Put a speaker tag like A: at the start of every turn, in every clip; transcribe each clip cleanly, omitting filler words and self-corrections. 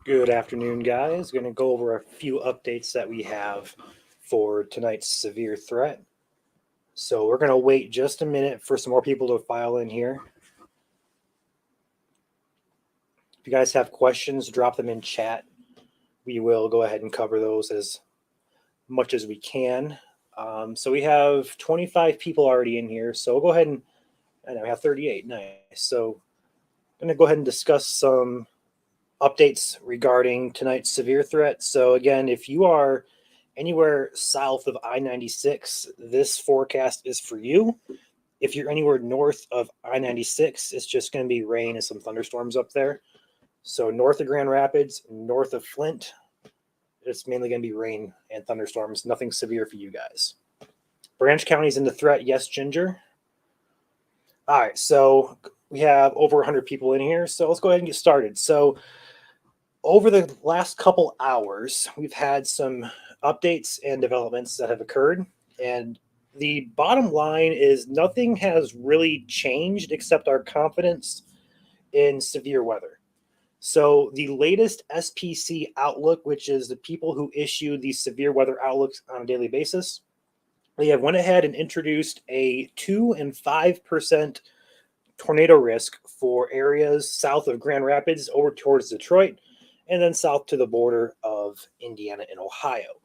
A: Good afternoon, guys. Going to go over a few updates that we have for tonight's severe threat. So we're going to wait just a minute for some more people to file in here. If you guys have questions, drop them in chat. We will go ahead and cover those as much as we can. So we have 25 people already in here. So we'll go ahead and I know we have 38. Nice. So I'm going to go ahead and discuss some updates regarding tonight's severe threat. So again, if you are anywhere south of I-96, this forecast is for you. If you're anywhere north of I-96, it's just going to be rain and some thunderstorms up there. So north of Grand Rapids, north of Flint, it's mainly going to be rain and thunderstorms. Nothing severe for you guys. Branch County's in the threat. Yes, Ginger. All right, so we have over 100 people in here. So let's go ahead and get started. So over the last couple hours, we've had some updates and developments that have occurred. And the bottom line is nothing has really changed except our confidence in severe weather. So the latest SPC outlook, which is the people who issue these severe weather outlooks on a daily basis, they have went ahead and introduced a 2 and 5% tornado risk for areas south of Grand Rapids over towards Detroit, and then south to the border of Indiana and Ohio.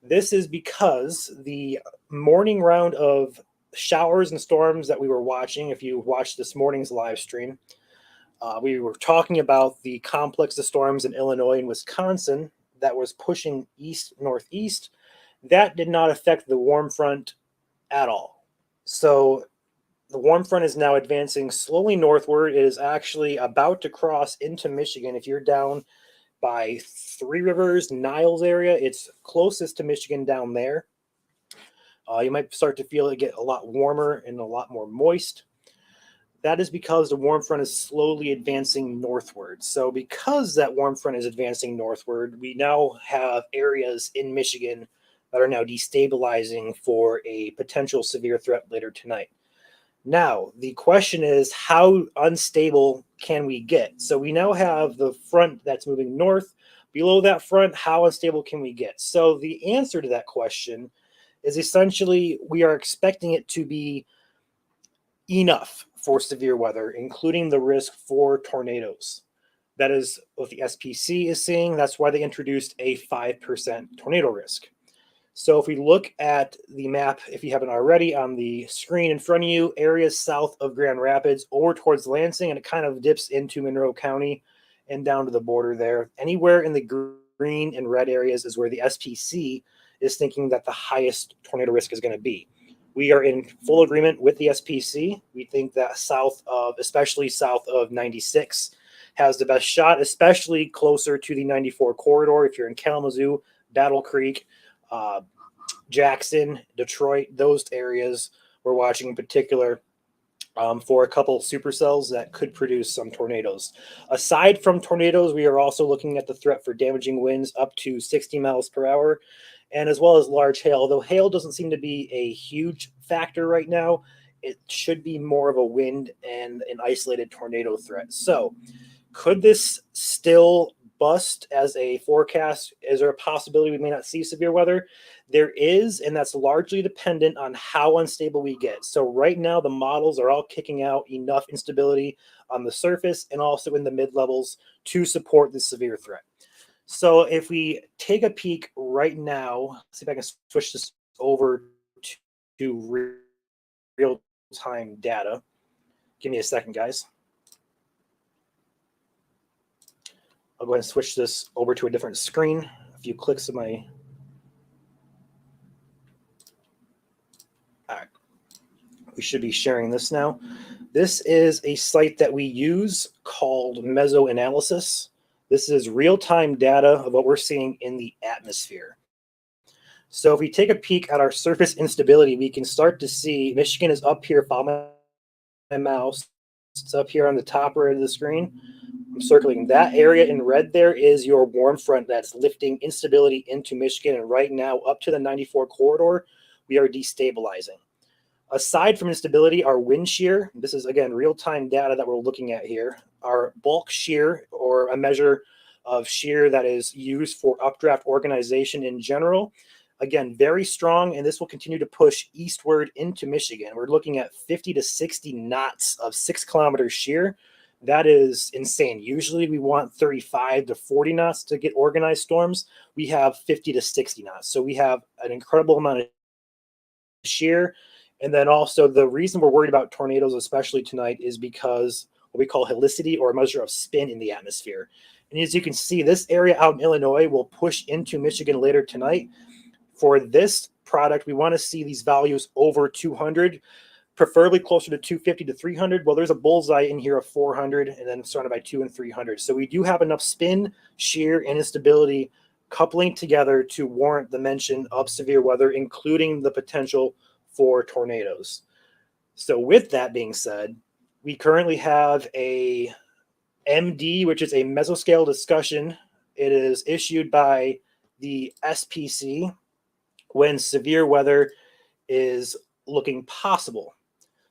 A: This is because the morning round of showers and storms that we were watching, if you watched this morning's live stream, we were talking about the complex of storms in Illinois and Wisconsin that was pushing east-northeast. That did not affect the warm front at all. So the warm front is now advancing slowly northward. It is actually about to cross into Michigan. If you're down by Three Rivers, Niles area, it's closest to Michigan down there. You might start to feel it get a lot warmer and a lot more moist. That is because the warm front is slowly advancing northward. So because that warm front is advancing northward, we now have areas in Michigan that are now destabilizing for a potential severe threat later tonight. Now, the question is, how unstable can we get? So we now have the front that's moving north. Below that front, how unstable can we get? So the answer to that question is essentially we are expecting it to be enough for severe weather, including the risk for tornadoes. That is what the SPC is saying. That's why they introduced a 5% tornado risk. So if we look at the map, if you haven't already, on the screen in front of you, areas south of Grand Rapids over towards Lansing, and it kind of dips into Monroe County and down to the border there. Anywhere in the green and red areas is where the SPC is thinking that the highest tornado risk is going to be. We are in full agreement with the SPC. We think that especially south of 96, has the best shot, especially closer to the 94 corridor. If you're in Kalamazoo, Battle Creek, Jackson, Detroit, those areas we're watching in particular for a couple supercells that could produce some tornadoes. Aside from tornadoes, we are also looking at the threat for damaging winds up to 60 miles per hour, and as well as large hail. Although hail doesn't seem to be a huge factor right now, it should be more of a wind and an isolated tornado threat. So could this still bust as a forecast? Is there a possibility we may not see severe weather? There is, and that's largely dependent on how unstable we get. So right now, the models are all kicking out enough instability on the surface and also in the mid-levels to support the severe threat. So if we take a peek right now, see if I can switch this over to real-time data. Give me a second, guys. I'll go ahead and switch this over to a different screen. A few clicks of my... All right. We should be sharing this now. This is a site that we use called Mesoanalysis. This is real-time data of what we're seeing in the atmosphere. So if we take a peek at our surface instability, we can start to see Michigan is up here. Follow my mouse. It's up here on the top right of the screen. I'm circling that area in red. There is your warm front that's lifting instability into Michigan. And right now, up to the 94 corridor, we are destabilizing. Aside from instability, our wind shear, this is, again, real-time data that we're looking at here. Our bulk shear, or a measure of shear that is used for updraft organization in general. Again, very strong, and this will continue to push eastward into Michigan. We're looking at 50 to 60 knots of 6 kilometer shear. That is insane. Usually we want 35 to 40 knots to get organized storms. We have 50 to 60 knots. So we have an incredible amount of shear. And then also the reason we're worried about tornadoes, especially tonight, is because what we call helicity, or a measure of spin in the atmosphere. And as you can see, this area out in Illinois will push into Michigan later tonight. For this product, we want to see these values over 200, preferably closer to 250 to 300. Well, there's a bullseye in here of 400 and then surrounded by 2 and 300. So we do have enough spin, shear, and instability coupling together to warrant the mention of severe weather, including the potential for tornadoes. So with that being said, we currently have a MD, which is a mesoscale discussion. It is issued by the SPC when severe weather is looking possible.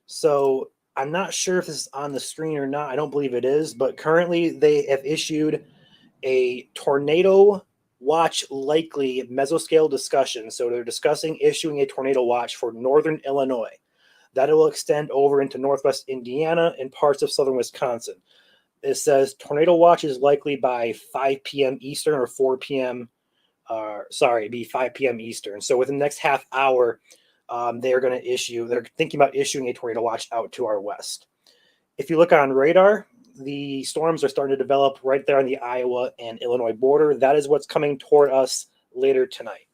A: So I'm not sure if this is on the screen or not. I don't believe it is, but currently they have issued a tornado watch likely mesoscale discussion. So they're discussing issuing a tornado watch for northern Illinois. That will extend over into northwest Indiana and parts of southern Wisconsin. It says tornado watch is likely by 5 p.m. Eastern or 4 p.m. It'd be 5 p.m. Eastern. So within the next half hour, they're thinking about issuing a tornado watch out to our west. If you look on radar, the storms are starting to develop right there on the Iowa and Illinois border. That is what's coming toward us later tonight.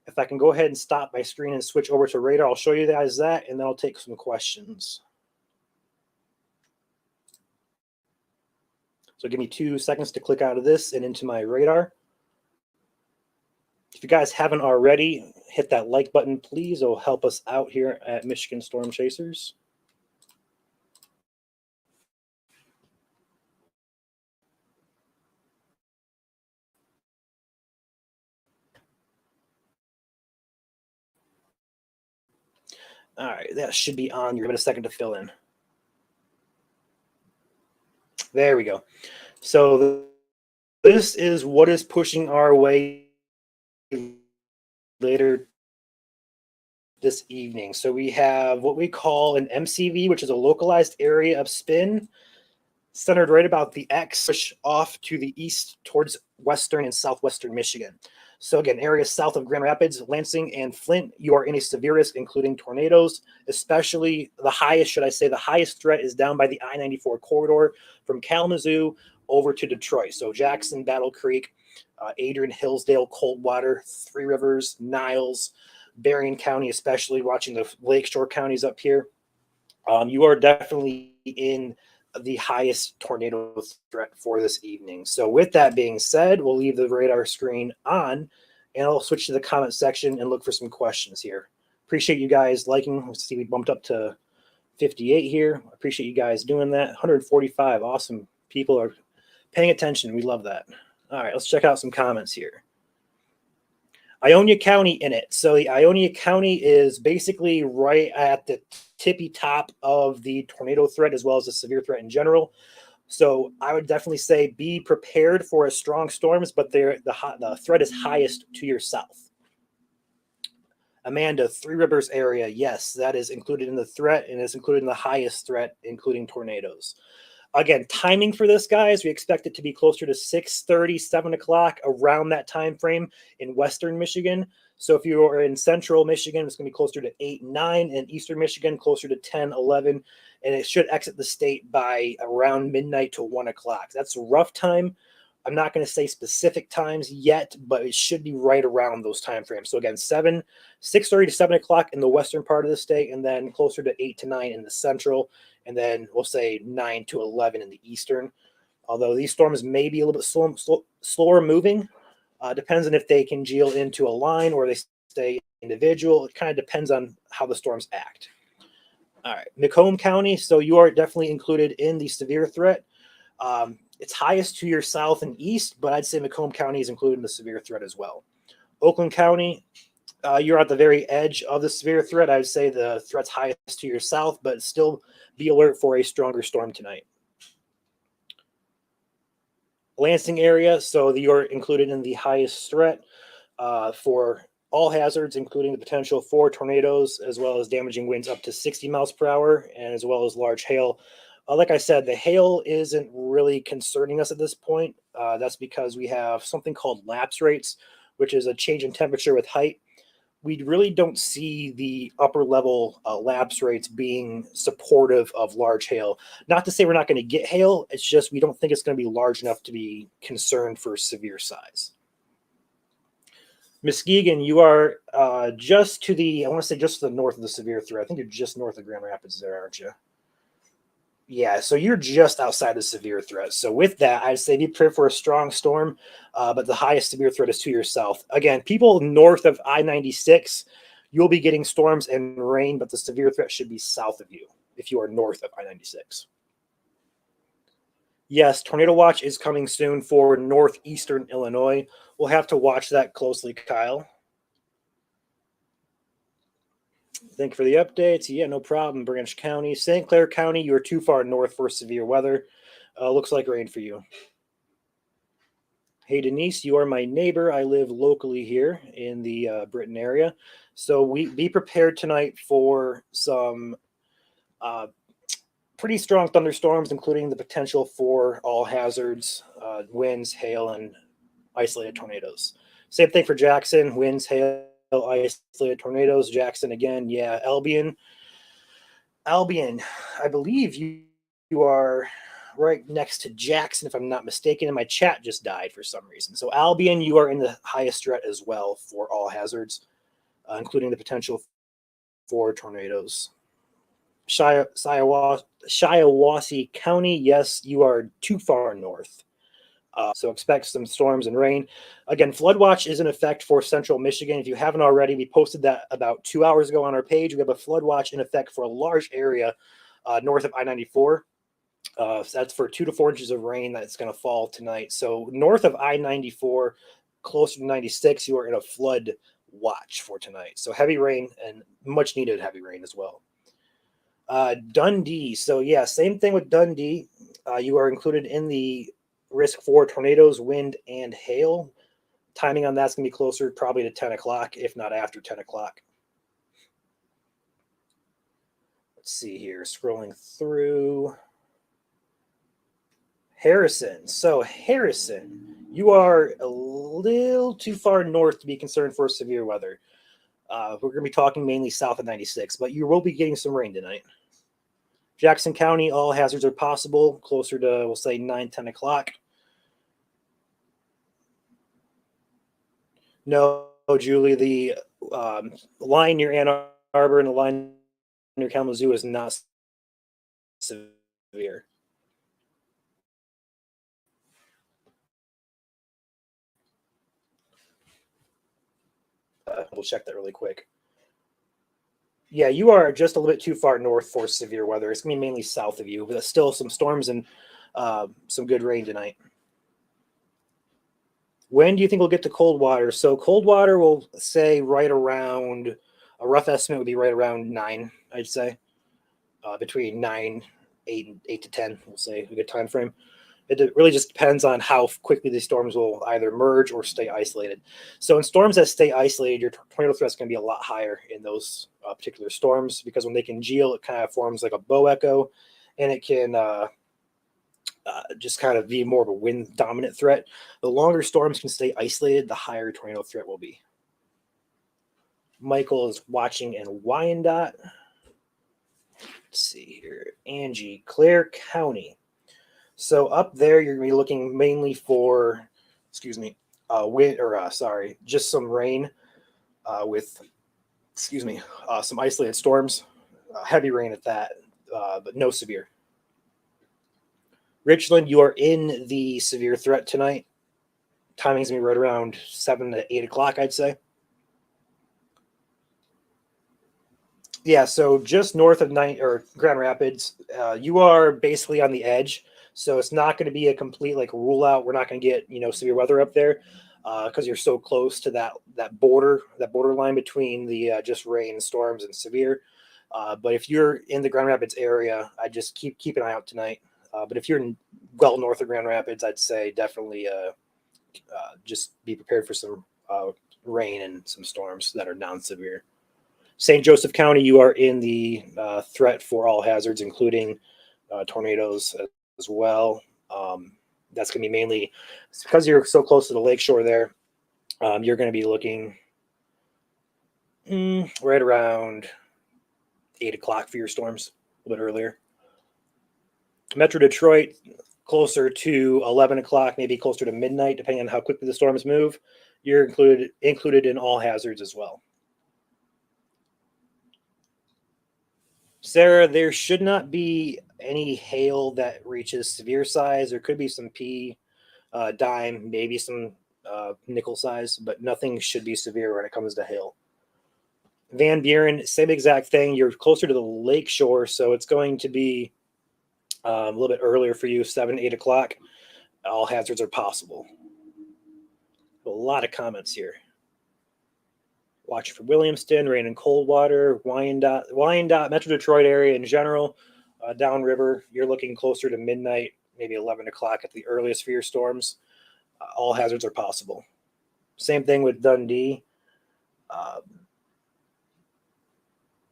A: If I can go ahead and stop my screen and switch over to radar, I'll show you guys that, and then I'll take some questions. So give me 2 seconds to click out of this and into my radar. If you guys haven't already, hit that like button, please. It'll help us out here at Michigan Storm Chasers. All right, that should be on. You're giving a second to fill in. There we go. So this is what is pushing our way later this evening. So we have what we call an MCV, which is a localized area of spin, centered right about the X, push off to the east towards western and southwestern Michigan. So again, areas south of Grand Rapids, Lansing, and Flint, you are in a severe risk, including tornadoes, especially the highest threat is down by the I-94 corridor from Kalamazoo over to Detroit. So Jackson, Battle Creek, Adrian, Hillsdale, Coldwater, Three Rivers, Niles, Berrien County, especially watching the lakeshore counties up here. You are definitely in the highest tornado threat for this evening. So with that being said, we'll leave the radar screen on and I'll switch to the comment section and look for some questions here. Appreciate you guys liking. Let's see, we bumped up to 58 here. Appreciate you guys doing that. 145. Awesome. People are paying attention. We love that. All right, let's check out some comments here. Ionia County in it. So the Ionia County is basically right at the tippy top of the tornado threat as well as the severe threat in general. So I would definitely say be prepared for a strong storms, but the threat is highest to your south. Amanda, Three Rivers area, yes, that is included in the threat and is included in the highest threat, including tornadoes. Again, timing for this, guys, we expect it to be closer to 6:30, 7 o'clock, around that time frame in western Michigan. So if you are in central Michigan, it's going to be closer to 8, 9, and eastern Michigan closer to 10, 11, and it should exit the state by around midnight to 1 o'clock. That's a rough time. I'm not going to say specific times yet, but it should be right around those time frames. So again, 6:30 to 7 o'clock in the western part of the state, and then closer to 8 to 9 in the central, and then we'll say 9 to 11 in the eastern. Although these storms may be a little bit slower moving, depends on if they congeal into a line or they stay individual. It kind of depends on how the storms act. All right, Macomb County. So you are definitely included in the severe threat. It's highest to your south and east, but I'd say Macomb County is included in the severe threat as well. Oakland County, you're at the very edge of the severe threat. I would say the threat's highest to your south, but still be alert for a stronger storm tonight. Lansing area, so you're included in the highest threat for all hazards, including the potential for tornadoes, as well as damaging winds up to 60 miles per hour, and as well as large hail. Like I said, the hail isn't really concerning us at this point. That's because we have something called lapse rates, which is a change in temperature with height. We really don't see the upper level lapse rates being supportive of large hail. Not to say we're not going to get hail, it's just we don't think it's going to be large enough to be concerned for severe size. Muskegon, you are just to the, I want to say just to the north of the severe threat. I think you're just north of Grand Rapids there, aren't you? Yeah, so you're just outside the severe threat. So with that, I'd say be prepared for a strong storm, but the highest severe threat is to your south. Again, people north of I-96, you'll be getting storms and rain, but the severe threat should be south of you if you are north of I-96. Yes, tornado watch is coming soon for northeastern Illinois. We'll have to watch that closely, Kyle. Thank you for the updates. Yeah, no problem. Branch County, St. Clair County, you're too far north for severe weather. Looks like rain for you. Hey, Denise, you are my neighbor. I live locally here in the Britain area. So we be prepared tonight for some pretty strong thunderstorms, including the potential for all hazards, winds, hail, and isolated tornadoes. Same thing for Jackson, winds, hail, isolated tornadoes. Jackson again, yeah. Albion, I believe you are right next to Jackson, if I'm not mistaken, and my chat just died for some reason. So Albion, you are in the highest threat as well for all hazards, including the potential for tornadoes. Shiawassee County, yes, you are too far north. So expect some storms and rain. Again, flood watch is in effect for central Michigan. If you haven't already, we posted that about 2 hours ago on our page. We have a flood watch in effect for a large area north of I-94. So that's for 2 to 4 inches of rain that's going to fall tonight. So north of I-94, closer to 96, you are in a flood watch for tonight. So heavy rain and much needed heavy rain as well. Dundee. So yeah, same thing with Dundee. You are included in the risk for tornadoes, wind, and hail. Timing on that's going to be closer probably to 10 o'clock, if not after 10 o'clock. Let's see here, scrolling through. Harrison. So Harrison, you are a little too far north to be concerned for severe weather. We're going to be talking mainly south of 96, but you will be getting some rain tonight. Jackson County, all hazards are possible, closer to, we'll say, 9, 10 o'clock. No, Julie, the line near Ann Arbor and the line near Kalamazoo is not severe. We'll check that really quick. Yeah, you are just a little bit too far north for severe weather. It's going to be mainly south of you, but still some storms and some good rain tonight. When do you think we'll get to Coldwater? So Coldwater will say right around, a rough estimate would be right around 9, I'd say. Between 9, 8 to 10, we'll say a good time frame. It really just depends on how quickly these storms will either merge or stay isolated. So in storms that stay isolated, your tornado threat is going to be a lot higher in those particular storms, because when they congeal, it kind of forms like a bow echo, and it can just kind of be more of a wind dominant threat. The longer storms can stay isolated, the higher tornado threat will be. Michael is watching in Wyandotte. Let's see here. Angie, Clare County. So up there, you're going to be looking mainly for, wind, or just some rain with, some isolated storms, heavy rain at that, but no severe. Richland, you are in the severe threat tonight. Timing's going to be right around 7 to 8 o'clock, I'd say. Yeah, so just north of Grand Rapids, you are basically on the edge. So it's not going to be a complete rule out. We're not going to get severe weather up there because you're so close to that borderline between the just rain, storms, and severe. But if you're in the Grand Rapids area, I just keep an eye out tonight. But if you're well north of Grand Rapids, I'd say definitely just be prepared for some rain and some storms that are non-severe. St. Joseph County, you are in the threat for all hazards, including tornadoes as well. That's going to be mainly because you're so close to the lakeshore there. You're going to be looking right around 8 o'clock for your storms, a little bit earlier. Metro Detroit, closer to 11 o'clock, maybe closer to midnight, depending on how quickly the storms move. You're included in all hazards as well. Sarah, there should not be any hail that reaches severe size. There could be some pea, dime, maybe some nickel size, but nothing should be severe when it comes to hail. Van Buren, same exact thing. You're closer to the lake shore, so it's going to be a little bit earlier for you, 7, 8 o'clock. All hazards are possible. A lot of comments here. Watching for Williamston, rain in Coldwater, Wyandotte, Metro Detroit area in general, downriver. You're looking closer to midnight, maybe 11 o'clock at the earliest for your storms. All hazards are possible. Same thing with Dundee.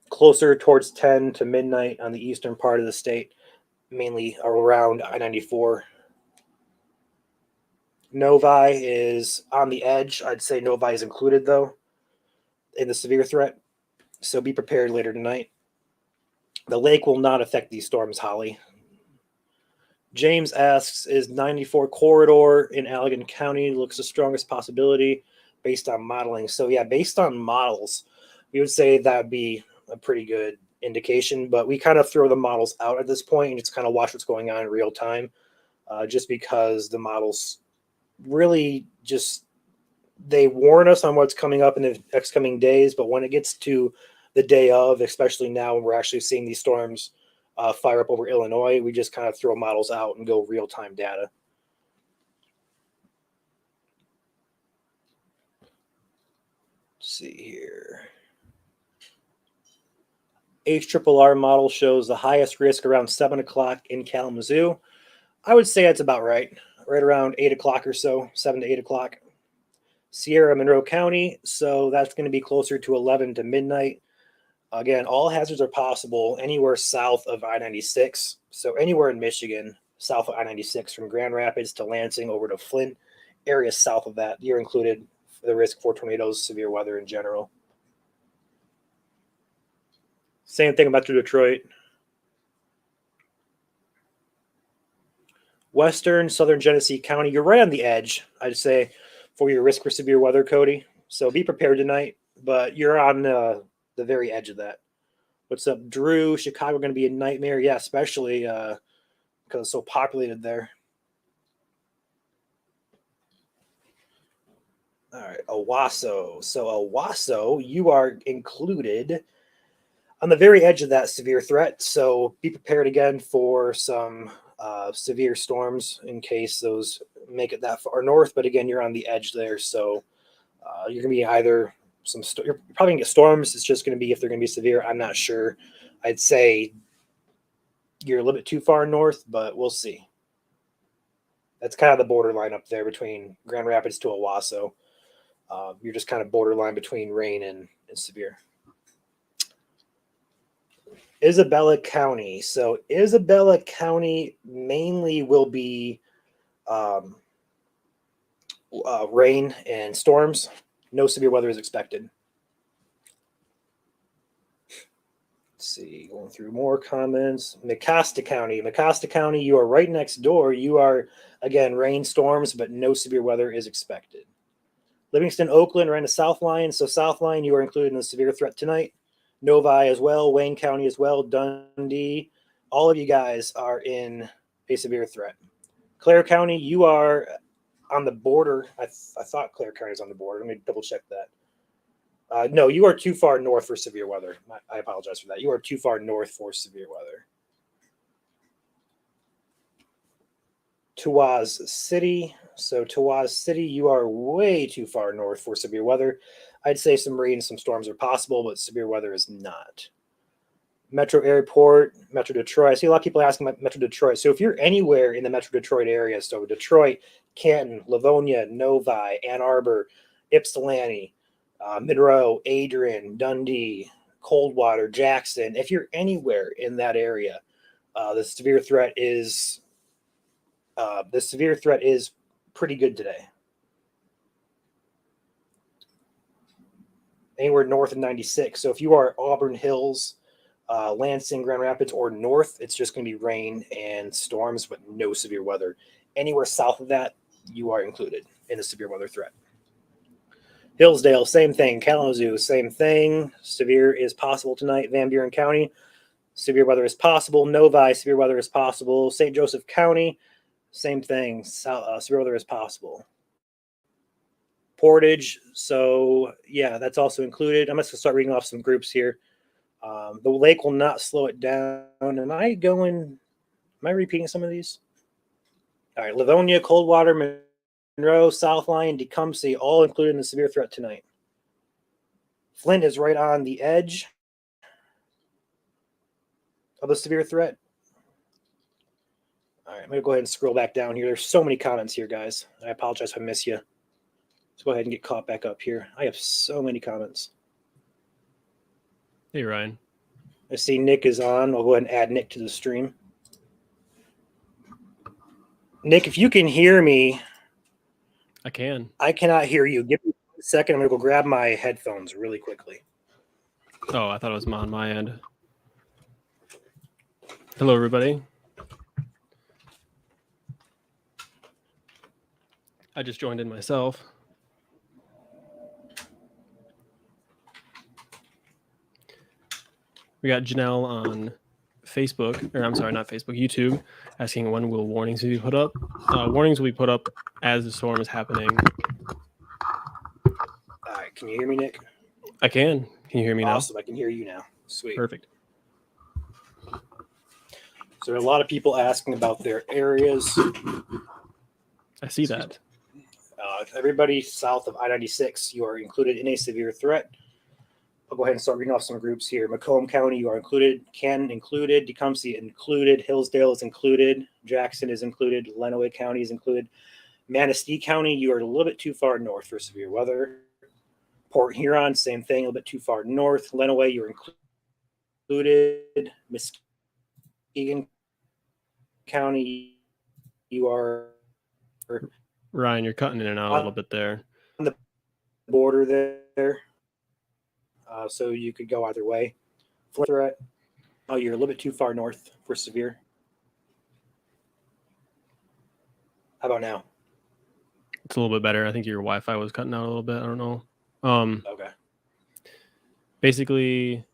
A: Closer towards 10 to midnight on the eastern part of the state, mainly around I-94. Novi is on the edge. I'd say Novi is included, though, in the severe threat. So be prepared later tonight. The lake will not affect these storms, Holly. James asks, is 94 corridor in Allegan County looks the strongest possibility based on modeling? So yeah, based on models, we would say that would be a pretty good indication, but we kind of throw the models out at this point and just kind of watch what's going on in real time, just because the models really just, they warn us on what's coming up in the next coming days, but when it gets to the day of, especially now when we're actually seeing these storms fire up over Illinois, we just kind of throw models out and go real-time data. Let's see here. HRRR model shows the highest risk around 7 o'clock in Kalamazoo. I would say that's about right around 8 o'clock or so, 7 to 8 o'clock. Sierra Monroe County, so that's going to be closer to 11 to midnight. Again, all hazards are possible anywhere south of I-96. So anywhere in Michigan, south of I-96, from Grand Rapids to Lansing over to Flint, areas south of that, you're included for the risk for tornadoes, severe weather in general. Same thing about Detroit. Western, Southern Genesee County, you're right on the edge, I'd say, for your risk for severe weather, Cody. So be prepared tonight, but you're on the very edge of that. What's up, Drew? Chicago going to be a nightmare? Yeah, especially because it's so populated there. All right, Owasso. So Owasso, you are included on the very edge of that severe threat. So be prepared again for some severe storms in case those make it that far north. But again, you're on the edge there. So you're going to be either you're probably going to get storms. It's just going to be if they're going to be severe. I'm not sure. I'd say you're a little bit too far north, but we'll see. That's kind of the borderline up there between Grand Rapids to Owasso. You're just kind of borderline between rain and severe. Isabella County. So Isabella County mainly will be rain and storms. No severe weather is expected. Let's see, going through more comments. Mecosta County, you are right next door. You are, again, rain, storms, but no severe weather is expected. Livingston, Oakland, right in the South Line. So South Line, you are included in the severe threat tonight. Novi as well, Wayne County as well, Dundee. All of you guys are in a severe threat. Clare County, you are on the border. I thought Clare County is on the border. Let me double check that. No, you are too far north for severe weather. I apologize for that. You are too far north for severe weather. Tawaz City. So Tawaz City, you are way too far north for severe weather. I'd say some rain, some storms are possible, but severe weather is not. Metro Airport, Metro Detroit. I see a lot of people asking about Metro Detroit. So if you're anywhere in the Metro Detroit area, so Detroit, Canton, Livonia, Novi, Ann Arbor, Ypsilanti, Monroe, Adrian, Dundee, Coldwater, Jackson, if you're anywhere in that area, the severe threat is pretty good today. Anywhere north of 96. So if you are Auburn Hills, Lansing, Grand Rapids, or north, it's just going to be rain and storms, but no severe weather. Anywhere south of that, you are included in the severe weather threat. Hillsdale, same thing. Kalamazoo, same thing. Severe is possible tonight. Van Buren County, severe weather is possible. Novi, severe weather is possible. St. Joseph County, same thing. Severe weather is possible. Portage, so yeah, that's also included. I'm just going to start reading off some groups here. The lake will not slow it down. Am I repeating some of these? All right, Livonia, Coldwater, Monroe, South Lyon, Tecumseh, all included in the severe threat tonight. Flint is right on the edge of the severe threat. All right, I'm going to go ahead and scroll back down here. There's so many comments here, guys. I apologize if I miss you. Let's go ahead and get caught back up here. I have so many comments.
B: Hey, Ryan.
A: I see Nick is on. I'll go ahead and add Nick to the stream. Nick, if you can hear me.
B: I can.
A: I cannot hear you. Give me a second. I'm going to go grab my headphones really quickly.
B: Oh, I thought it was on my end. Hello, everybody. I just joined in myself. We got Janelle on Facebook, or I'm sorry, not Facebook, YouTube, asking when will warnings be put up. Warnings will be put up as the storm is happening.
A: All right, can you hear me, Nick?
B: I can. Can you hear me now?
A: Awesome, I can hear you now. Sweet.
B: Perfect.
A: So there are a lot of people asking about their areas.
B: I see that.
A: Everybody south of I-96, you are included in a severe threat. I'll go ahead and start reading off some groups here. Macomb County, you are included. Canton included. Tecumseh included. Hillsdale is included. Jackson is included. Lenawee County is included. Manistee County, you are a little bit too far north for severe weather. Port Huron, same thing, a little bit too far north. Lenawee, you're included. Muskegon County, you are...
B: Ryan, you're cutting in and out a little bit there.
A: On the border there. So you could go either way. Flint threat. Oh, you're a little bit too far north for severe. How about now?
B: It's a little bit better. I think your Wi-Fi was cutting out a little bit. I don't know.
A: Okay.
B: Basically,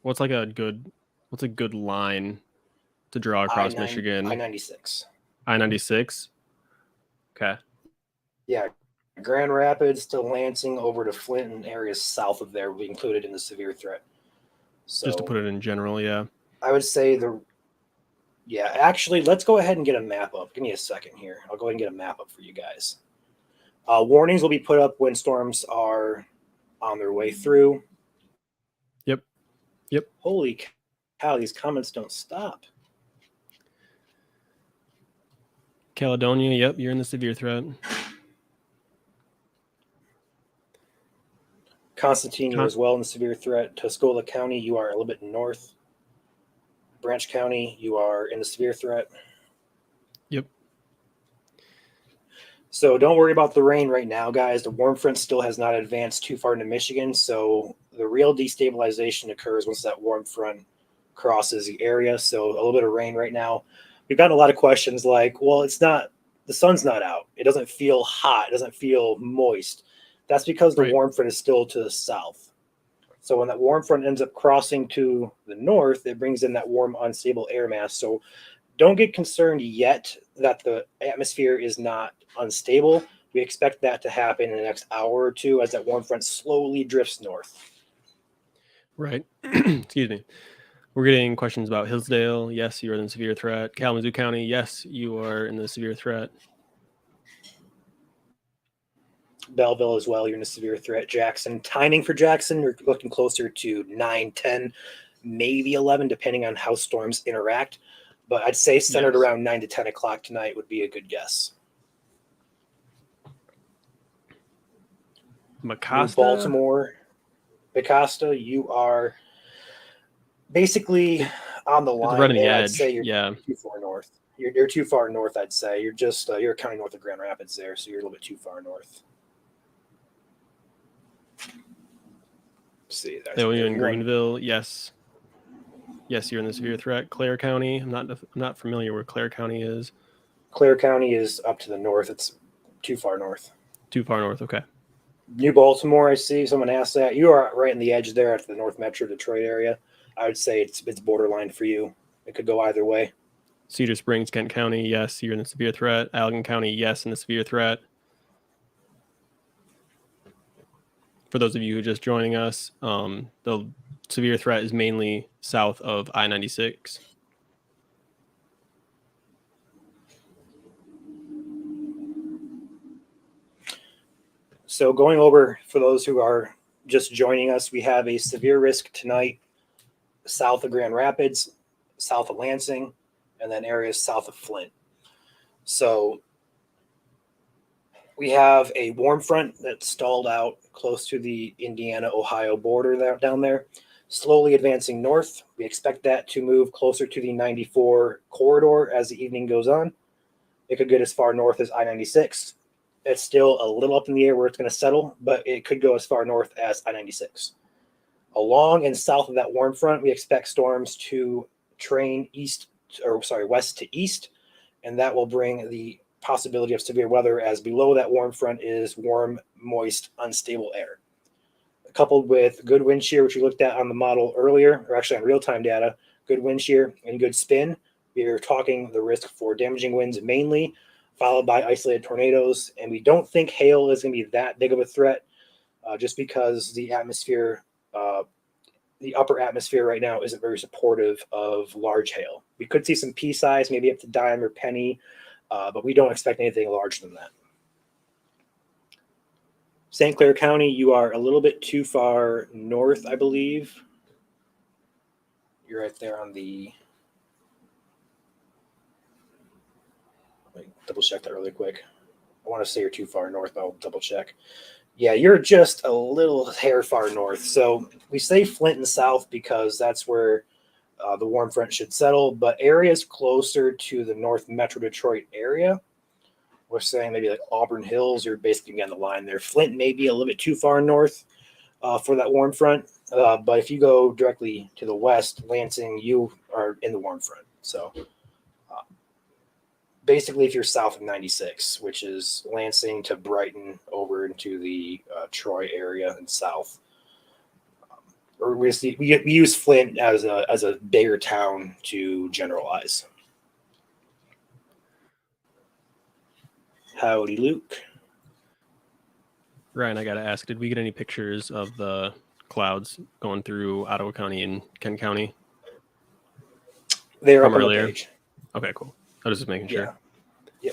B: what's a good line to draw across Michigan?
A: I-96.
B: I-96. Okay.
A: Yeah. Grand Rapids to Lansing over to Flint and areas south of there will be included in the severe threat. So
B: just to put it in general, yeah.
A: I would say actually, let's go ahead and get a map up. Give me a second here. I'll go ahead and get a map up for you guys. Warnings will be put up when storms are on their way through.
B: Yep.
A: Holy cow, these comments don't stop.
B: Caledonia, yep, you're in the severe threat.
A: Constantine, you're as well in the severe threat. Tuscola County, you are a little bit north. Branch County, you are in the severe threat.
B: Yep.
A: So don't worry about the rain right now, guys. The warm front still has not advanced too far into Michigan, so the real destabilization occurs once that warm front crosses the area. So a little bit of rain right now. We've gotten a lot of questions like, well, the sun's not out. It doesn't feel hot. It doesn't feel moist. That's because the warm front is still to the south. So when that warm front ends up crossing to the north, it brings in that warm, unstable air mass. So don't get concerned yet that the atmosphere is not unstable. We expect that to happen in the next hour or two as that warm front slowly drifts north.
B: Right. Excuse me. We're getting questions about Hillsdale. Yes, you are in the severe threat. Kalamazoo County. Yes, you are in the severe threat.
A: Belleville as well, you're in a severe threat. Jackson, timing for Jackson, you're looking closer to 9-10 maybe 11, depending on how storms interact. But I'd say centered
B: Yes.
A: around 9 to 10 o'clock tonight would be a good guess. New
B: Macasta.
A: Baltimore, Bicasta, you are basically on the
B: It's
A: line
B: right on the
A: there. I'd
B: edge.
A: say you're
B: Yeah.
A: too far north. You're too far north, I'd say. You're just you're a county north of Grand Rapids there, so you're a little bit too far north. Let's see.
B: Are you in Greenville? Yes. Yes, you're in the severe threat. Clare County. I'm not familiar where Clare County is.
A: Clare County is up to the north. It's too far north.
B: Too far north. Okay.
A: New Baltimore, I see someone asked that. You are right in the edge there at the North Metro Detroit area. I would say it's borderline for you. It could go either way.
B: Cedar Springs, Kent County. Yes, you're in the severe threat. Allegan County. Yes, in the severe threat. For those of you who are just joining us, the severe threat is mainly south of I-96.
A: So going over for those who are just joining us, we have a severe risk tonight south of Grand Rapids, south of Lansing, and then areas south of Flint. So we have a warm front that's stalled out close to the Indiana-Ohio border down there, slowly advancing north. We expect that to move closer to the 94 corridor as the evening goes on. It could get as far north as I-96. It's still a little up in the air where it's going to settle, but it could go as far north as I-96. Along and south of that warm front, we expect storms to train west to east, and that will bring the possibility of severe weather, as below that warm front is warm, moist, unstable air. Coupled with good wind shear, which we looked at on the model earlier, or actually on real-time data, good wind shear and good spin, we are talking the risk for damaging winds mainly, followed by isolated tornadoes. And we don't think hail is going to be that big of a threat, just because the atmosphere, the upper atmosphere right now isn't very supportive of large hail. We could see some pea size, maybe up to dime or penny, but we don't expect anything larger than that. St. Clair County, you are a little bit too far north, I believe. You're right there on the... Let me double check that really quick. I want to say you're too far north, but I'll double check. Yeah, you're just a little hair far north. So we say Flint and south because that's where the warm front should settle, but areas closer to the North Metro Detroit area, we're saying maybe like Auburn Hills, you're basically on the line there. Flint may be a little bit too far north for that warm front, but if you go directly to the west, Lansing, you are in the warm front. So basically, if you're south of 96, which is Lansing to Brighton over into the Troy area and south, or we use Flint as a bigger town to generalize. Howdy, Luke.
B: Ryan, I got to ask, did we get any pictures of the clouds going through Ottawa County and Kent County?
A: They're
B: From
A: up on
B: earlier?
A: the page.
B: Okay, cool. I was just making sure.
A: Yeah.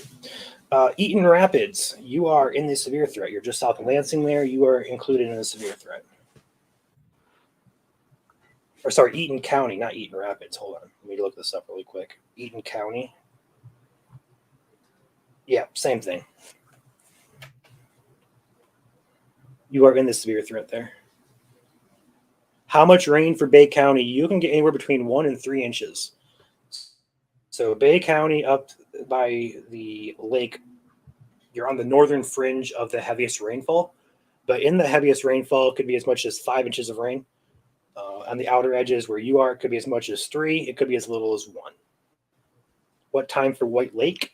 A: Yep. Eaton Rapids, you are in the severe threat. You're just south of Lansing there. You are included in the severe threat. Or sorry, Eaton County, not Eaton Rapids. Hold on. Let me look this up really quick. Eaton County. Yeah, same thing. You are in the severe threat there. How much rain for Bay County? You can get anywhere between 1 and 3 inches. So Bay County up by the lake, you're on the northern fringe of the heaviest rainfall. But in the heaviest rainfall, it could be as much as 5 inches of rain. On the outer edges where you are, it could be as much as 3. It could be as little as 1. What time for White Lake?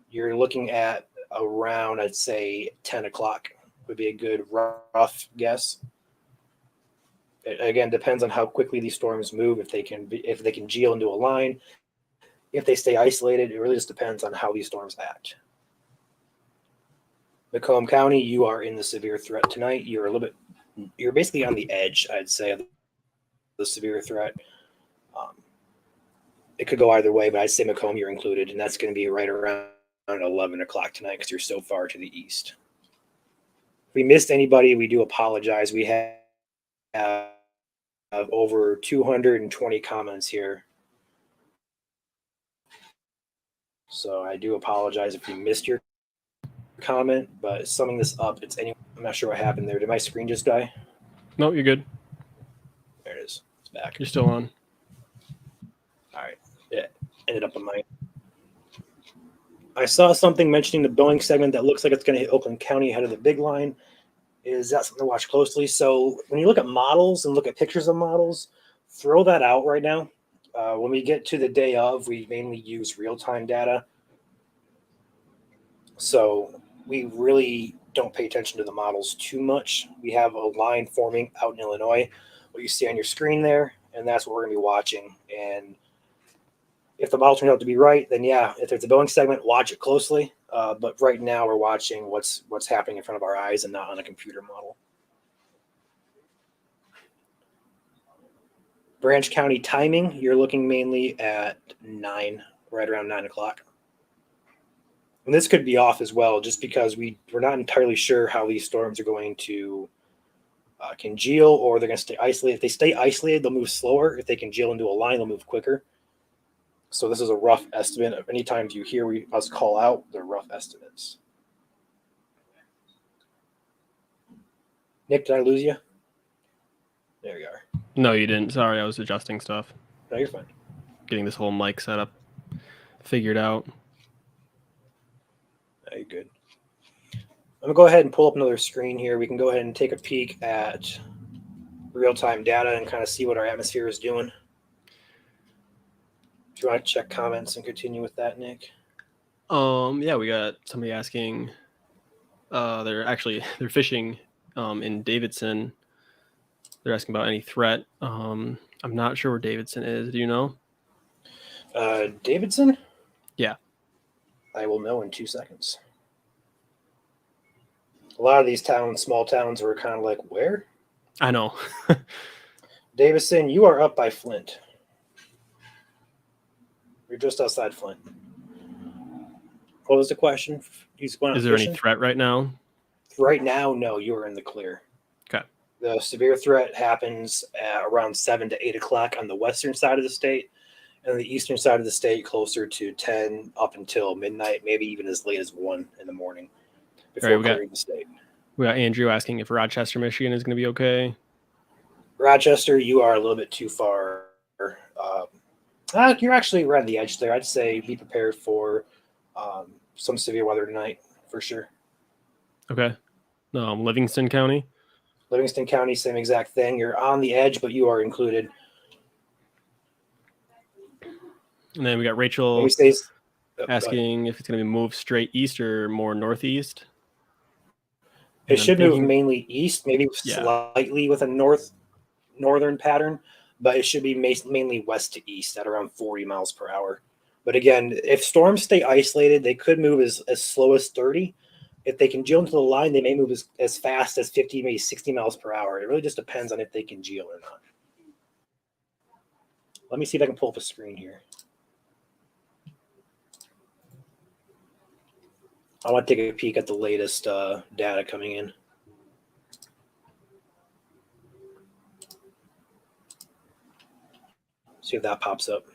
A: You're looking at around, I'd say, 10 o'clock would be a good rough guess. It, again, depends on how quickly these storms move, if they can gel into a line, if they stay isolated. It really just depends on how these storms act. Macomb County, you are in the severe threat tonight. You're basically on the edge, I'd say, of the severe threat. It could go either way, but I'd say Macomb, you're included, and that's going to be right around 11 o'clock tonight because you're so far to the east. If we missed anybody, we do apologize. We have have over 220 comments here. So I do apologize if you missed your comment, but summing this up, it's anyway. I'm not sure what happened there. Did my screen just die?
B: No, you're good.
A: There it is. It's back.
B: You're still on.
A: All right. It ended up on my. I saw something mentioning the Boeing segment that looks like it's going to hit Oakland County ahead of the big line. Is that something to watch closely? So when you look at models and look at pictures of models, throw that out right now. When we get to the day of, we mainly use real-time data. So we really don't pay attention to the models too much. We have a line forming out in Illinois, what you see on your screen there, and that's what we're going to be watching. And if the model turns out to be right, then yeah, if it's a Boeing segment, watch it closely. But right now we're watching what's happening in front of our eyes and not on a computer model. Branch County timing, you're looking mainly at 9, right around 9 o'clock. And this could be off as well, just because we're not entirely sure how these storms are going to congeal, or they're going to stay isolated. If they stay isolated, they'll move slower. If they congeal into a line, they'll move quicker. So this is a rough estimate. Of any times you hear us call out, they're rough estimates. Nick, did I lose you? There you are.
B: No, you didn't. Sorry, I was adjusting stuff.
A: No, you're fine.
B: Getting this whole mic setup figured out.
A: No, you're good. I'm going to go ahead and pull up another screen here. We can go ahead and take a peek at real-time data and kind of see what our atmosphere is doing. Do you want to check comments and continue with that, Nick?
B: Yeah, we got somebody asking. They're fishing in Davidson. They're asking about any threat. I'm not sure where Davidson is. Do you know?
A: Davidson?
B: Yeah.
A: I will know in 2 seconds. A lot of these towns, small towns, were kind of like, where?
B: I know.
A: Davidson, you are up by Flint. You're just outside Flint. What was the question?
B: Is there any threat right now?
A: Right now, no, you are in the clear.
B: Okay.
A: The severe threat happens at around 7 to 8 o'clock on the western side of the state, and the eastern side of the state closer to 10 up until midnight, maybe even as late as 1 in the morning before clearing the state.
B: We got Andrew asking if Rochester, Michigan is going to be okay.
A: Rochester, you are a little bit too far. You're actually right on the edge there. I'd say be prepared for some severe weather tonight for sure.
B: Okay. Livingston County.
A: Livingston County, same exact thing. You're on the edge, but you are included.
B: And then we got Rachel asking if it's going to be moved straight east or more northeast.
A: It should move mainly east, maybe slightly with a northern pattern, but it should be mainly west to east at around 40 miles per hour. But again, if storms stay isolated, they could move as slow as 30. If they congeal into the line, they may move as fast as 50, maybe 60 miles per hour. It really just depends on if they congeal or not. Let me see if I can pull up a screen here. I want to take a peek at the latest data coming in. See if that pops up.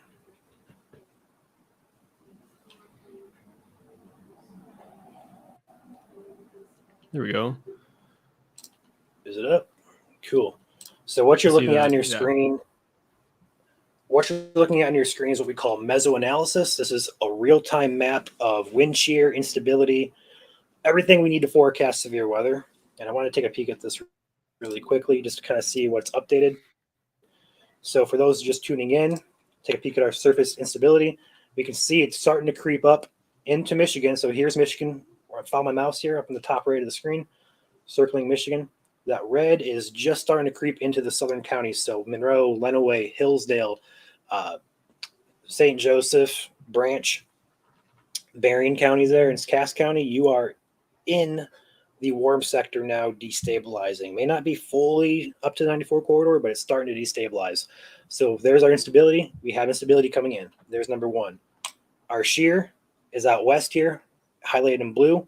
B: There we go.
A: Is it up? Cool. So what you're looking at on your screen, what you're looking at on your screen is what we call mesoanalysis. This is a real-time map of wind shear, instability, everything we need to forecast severe weather. And I want to take a peek at this really quickly just to kind of see what's updated. So for those just tuning in, take a peek at our surface instability. We can see it's starting to creep up into Michigan. So here's Michigan. I follow my mouse here up in the top right of the screen, circling Michigan. That red is just starting to creep into the southern counties. So Monroe, Lenawee, Hillsdale, St. Joseph, Branch, Berrien counties there, and Cass County. You are in the warm sector now, destabilizing. May not be fully up to the 94 corridor, but it's starting to destabilize. So there's our instability. We have instability coming in. There's number one. Our shear is out west here, highlighted in blue.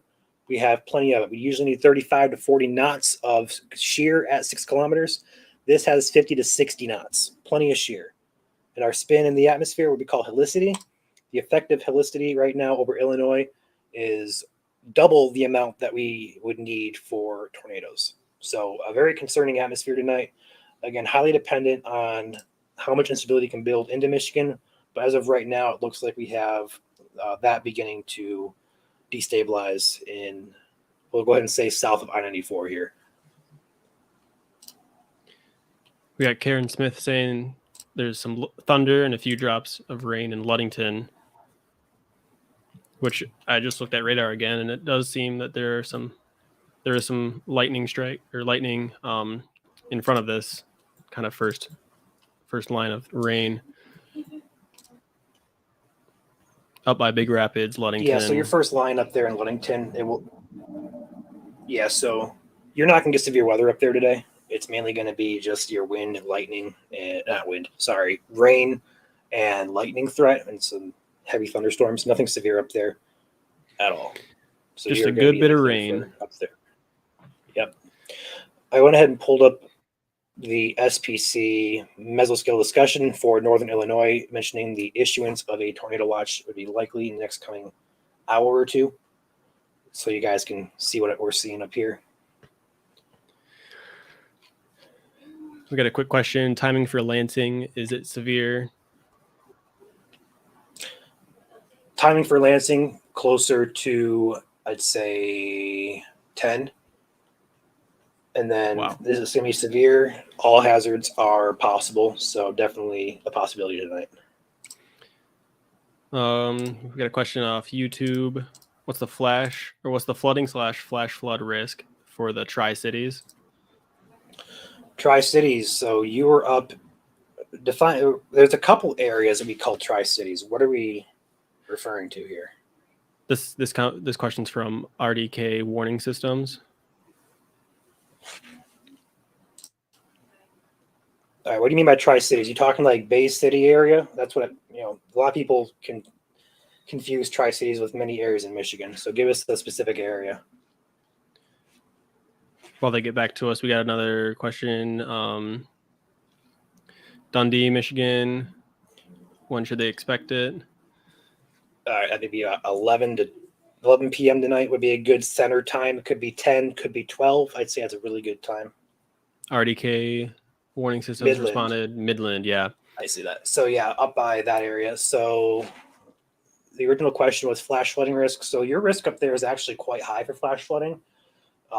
A: We have plenty of it. We usually need 35 to 40 knots of shear at 6 kilometers. This has 50 to 60 knots, plenty of shear. And our spin in the atmosphere, what we call helicity, the effective helicity right now over Illinois is double the amount that we would need for tornadoes. So a very concerning atmosphere tonight. Again, highly dependent on how much instability can build into Michigan. But as of right now, it looks like we have that beginning to destabilize in, we'll go ahead and say south of I-94 here.
B: We got Karen Smith saying there's some thunder and a few drops of rain in Ludington, which I just looked at radar again, and it does seem that there is some lightning strike or lightning in front of this kind of first line of rain up by Big Rapids, Ludington.
A: Yeah, so your first line up there in Ludington, it will. Yeah, so you're not going to get severe weather up there today. It's mainly going to be just your wind, lightning, and rain and lightning threat and some heavy thunderstorms. Nothing severe up there at all. So
B: just a good bit of rain
A: up there. Yep. I went ahead and pulled up the SPC mesoscale discussion for Northern Illinois, mentioning the issuance of a tornado watch would be likely in the next coming hour or two. So you guys can see what we're seeing up here.
B: We got a quick question. Timing for Lansing, is it severe?
A: Timing for Lansing, closer to, I'd say, 10. And then This is going to be severe. All hazards are possible, so definitely a possibility tonight.
B: We got a question off YouTube. What's the flooding/flash flood risk for the Tri-Cities?
A: Tri-Cities. So you were up. There's a couple areas that we call Tri-Cities. What are we referring to here?
B: This question's from RDK Warning Systems.
A: All right, what do you mean by Tri-Cities? You talking like Bay City area? That's what a lot of people can confuse Tri-Cities with many areas in Michigan. So give us the specific area.
B: While they get back to us, we got another question. Dundee, Michigan. When should they expect it?
A: All right, I think it'd be 11 p.m. tonight would be a good center time. It could be 10, could be 12. I'd say that's a really good time.
B: RDK Warning Systems responded. Midland, yeah.
A: I see that. So yeah, up by that area. So the original question was flash flooding risk. So your risk up there is actually quite high for flash flooding.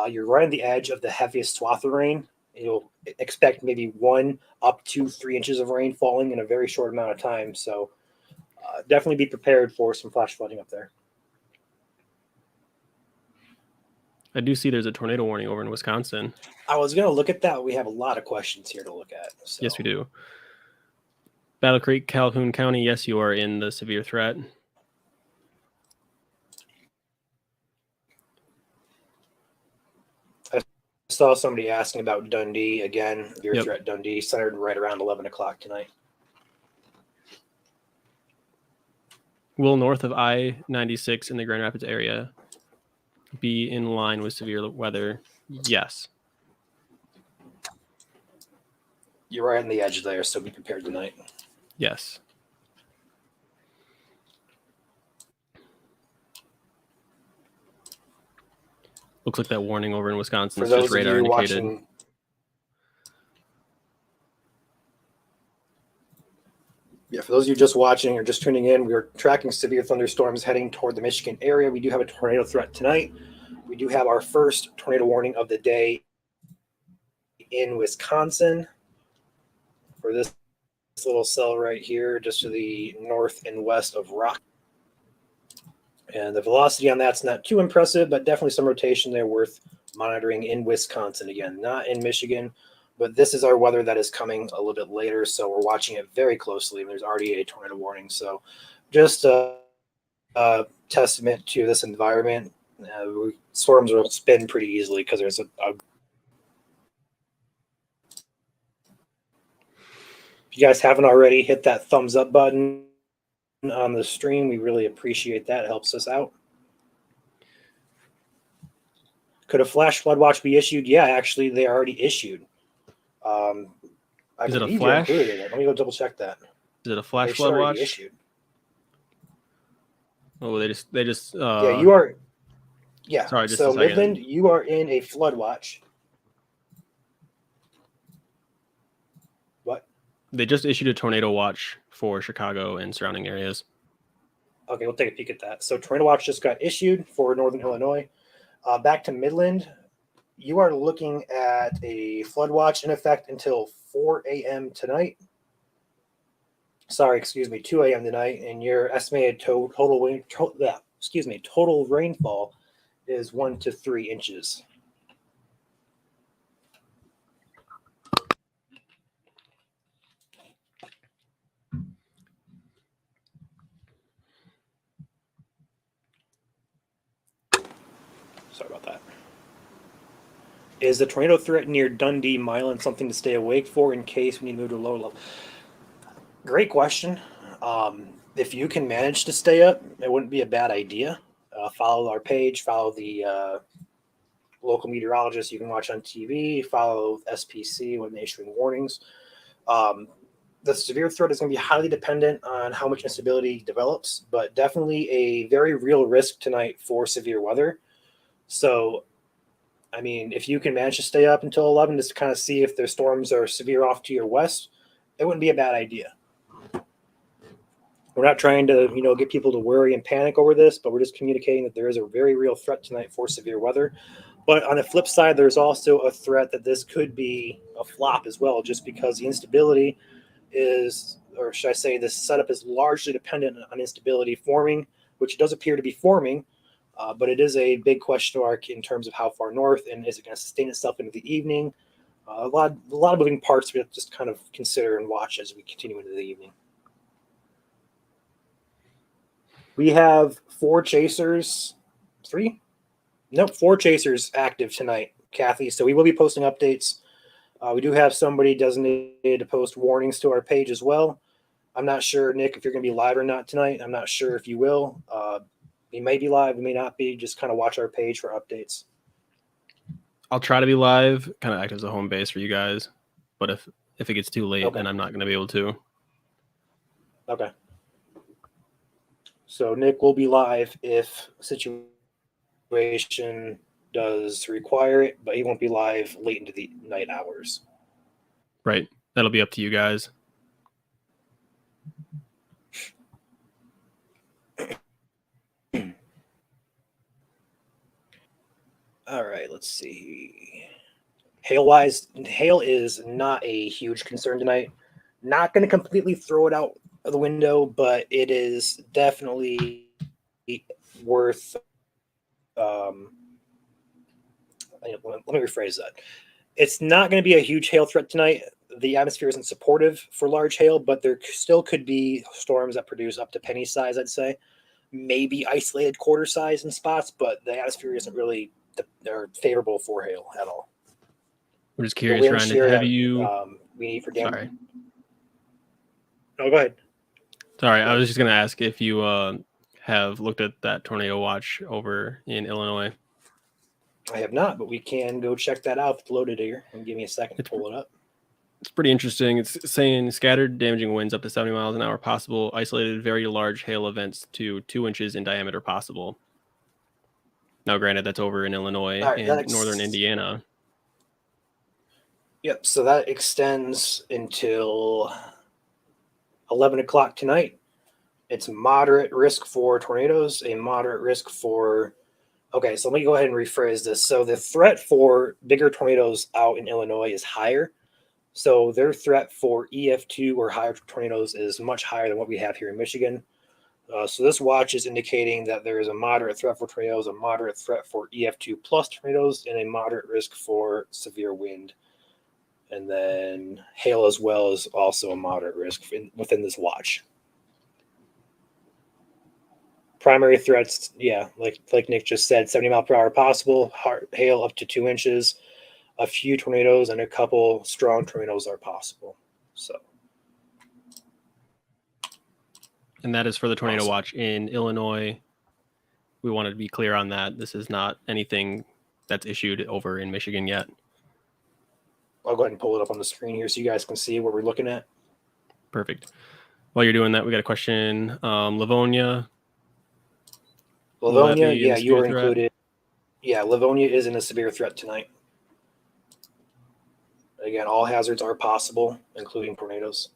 A: You're right on the edge of the heaviest swath of rain. You'll expect maybe 1 up to 3 inches of rain falling in a very short amount of time. So definitely be prepared for some flash flooding up there.
B: I do see there's a tornado warning over in Wisconsin.
A: I was going to look at that. We have a lot of questions here to look at. So.
B: Yes, we do. Battle Creek, Calhoun County. Yes, you are in the severe threat.
A: I saw somebody asking about Dundee again. Severe threat Dundee centered right around 11 o'clock tonight.
B: Will north of I-96 in the Grand Rapids area be in line with severe weather? Yes.
A: You're right on the edge there, so be prepared tonight.
B: Yes. Looks like that warning over in Wisconsin is just radar indicated.
A: For those of you just watching or just tuning in, we are tracking severe thunderstorms heading toward the Michigan area. We do have a tornado threat tonight. We do have our first tornado warning of the day in Wisconsin for this little cell right here, just to the north and west of Rock. And the velocity on that's not too impressive, but definitely some rotation there worth monitoring in Wisconsin. Again, not in Michigan. But this is our weather that is coming a little bit later, so we're watching it very closely. There's already a tornado warning. So just a testament to this environment. Storms will spin pretty easily because there's a if you guys haven't already, hit that thumbs up button on the stream. We really appreciate that. It helps us out. Could a flash flood watch be issued? Yeah, actually, they already issued. I
B: Is it a
A: believe you're
B: flash?
A: included in it. Let me go double check that.
B: Is it a
A: They
B: flash
A: should
B: flood
A: already
B: watch?
A: issued.
B: Oh, they just
A: Yeah, you are. Yeah.
B: sorry, just a
A: So
B: second.
A: Midland, you are in a flood watch. What?
B: They just issued a tornado watch for Chicago and surrounding areas.
A: Okay, we'll take a peek at that. So tornado watch just got issued for Northern Illinois. Back to Midland, you are looking at a flood watch in effect until 4 a.m. tonight. Sorry, excuse me, 2 a.m. tonight, and your estimated total rainfall is 1 to 3 inches. Sorry about that. Is the tornado threat near Dundee, Milan something to stay awake for in case we need to move to a lower level? Great question. If you can manage to stay up, it wouldn't be a bad idea. Follow our page, follow the local meteorologists you can watch on TV, follow SPC when they're issuing warnings. The severe threat is going to be highly dependent on how much instability develops, but definitely a very real risk tonight for severe weather. So, I mean, if you can manage to stay up until 11 just to kind of see if the storms are severe off to your west, it wouldn't be a bad idea. We're not trying to, get people to worry and panic over this, but we're just communicating that there is a very real threat tonight for severe weather. But on the flip side, there's also a threat that this could be a flop as well, just because the instability is, or should I say, this setup is largely dependent on instability forming, which does appear to be forming, but it is a big question mark in terms of how far north and is it going to sustain itself into the evening. A lot of moving parts we have to just kind of consider and watch as we continue into the evening. We have four chasers active tonight, Kathy. So we will be posting updates. We do have somebody designated to post warnings to our page as well. I'm not sure, Nick, if you're going to be live or not tonight. I'm not sure if you will. We may be live, we may not be. Just kind of watch our page for updates.
B: I'll try to be live, kind of act as a home base for you guys. But if it gets too late, then I'm not going to be able to.
A: Okay. So Nick will be live if situation does require it, but he won't be live late into the night hours.
B: Right. That'll be up to you guys.
A: All right, let's see. Hail-wise, hail is not a huge concern tonight. Not going to completely throw it out of the window, but it is definitely worth. Let me rephrase that. It's not going to be a huge hail threat tonight. The atmosphere isn't supportive for large hail, but there still could be storms that produce up to penny size, I'd say. Maybe isolated quarter size in spots, but the atmosphere isn't really favorable for hail at all.
B: I'm just curious, Ryan, have you...
A: we need for damage.
B: Sorry.
A: No, go ahead.
B: Sorry, I was just going to ask if you have looked at that tornado watch over in Illinois.
A: I have not, but we can go check that out if it's loaded here. And give me a second to pull it up.
B: It's pretty interesting. It's saying scattered damaging winds up to 70 miles an hour possible. Isolated very large hail events to 2 inches in diameter possible. Now, granted, that's over in Illinois and northern Indiana.
A: Yep, so that extends until 11 o'clock tonight. It's moderate risk for tornadoes, a moderate risk for... Okay, so let me go ahead and rephrase this. So the threat for bigger tornadoes out in Illinois is higher. So their threat for EF2 or higher tornadoes is much higher than what we have here in Michigan. So this watch is indicating that there is a moderate threat for tornadoes, a moderate threat for EF2 plus tornadoes, and a moderate risk for severe wind. And then hail as well is also a moderate risk within this watch. Primary threats, yeah, like Nick just said, 70 mile per hour possible, hail up to 2 inches, a few tornadoes, and a couple strong tornadoes are possible. So,
B: and that is for the tornado watch in Illinois. We wanted to be clear on that. This is not anything that's issued over in Michigan yet.
A: I'll go ahead and pull it up on the screen here so you guys can see what we're looking at.
B: Perfect. While you're doing that, we got a question. Livonia.
A: Livonia,
B: be in
A: yeah,
B: the
A: you are
B: severe threat?
A: included. Yeah, Livonia is in a severe threat tonight. Again, all hazards are possible, including tornadoes.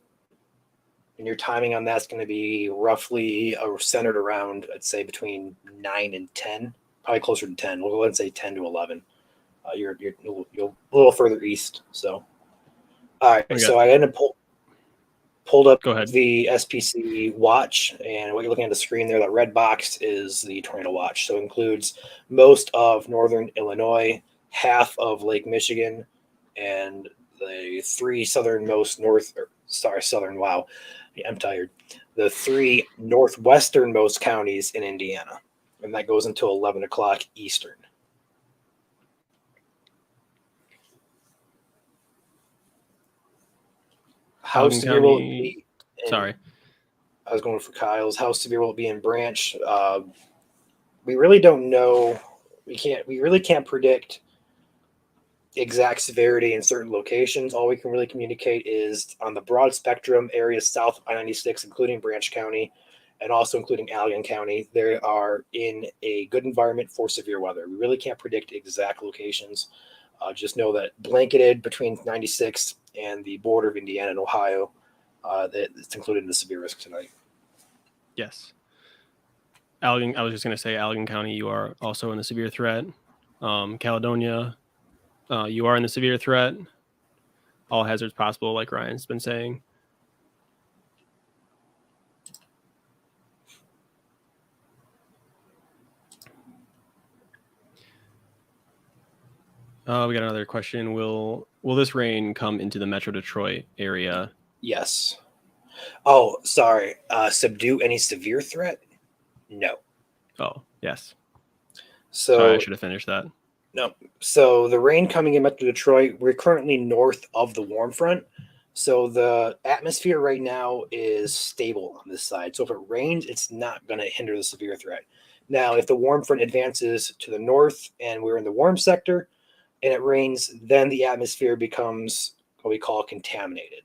A: And your timing on that's going to be roughly centered around, I'd say, between 9 and 10, probably closer to 10. We'll go ahead and say 10 to 11. You're a little further east. So, all right.
B: Okay.
A: So I ended up pulled up
B: Go ahead.
A: the SPC watch, and what you're looking at the screen there, that red box is the tornado watch. So it includes most of northern Illinois, half of Lake Michigan, and the three southernmost southern. Wow, I'm tired. The three northwesternmost counties in Indiana, and that goes until 11 o'clock Eastern. How
B: Allegan
A: severe will it
B: County.
A: be?
B: Sorry.
A: I was going for Kyle's. How severe will it be in Branch? We really don't know. We really can't predict exact severity in certain locations. All we can really communicate is on the broad spectrum areas south of I-96, including Branch County and also including Allegan County. They are in a good environment for severe weather. We really can't predict exact locations. Just know that blanketed between 96 and the border of Indiana and Ohio, that it's included in the severe risk tonight.
B: Yes. Allegan. I was just going to say, Allegan County, you are also in the severe threat. Caledonia, you are in the severe threat. All hazards possible, like Ryan's been saying. We got another question. Will this rain come into the Metro Detroit area?
A: Yes. Oh, sorry. Subdue any severe threat? No.
B: Oh, yes.
A: So
B: Sorry, I should have finished that.
A: no. So the rain coming in Metro Detroit, we're currently north of the warm front. So the atmosphere right now is stable on this side. So if it rains, it's not going to hinder the severe threat. Now, if the warm front advances to the north and we're in the warm sector and it rains, then the atmosphere becomes what we call contaminated.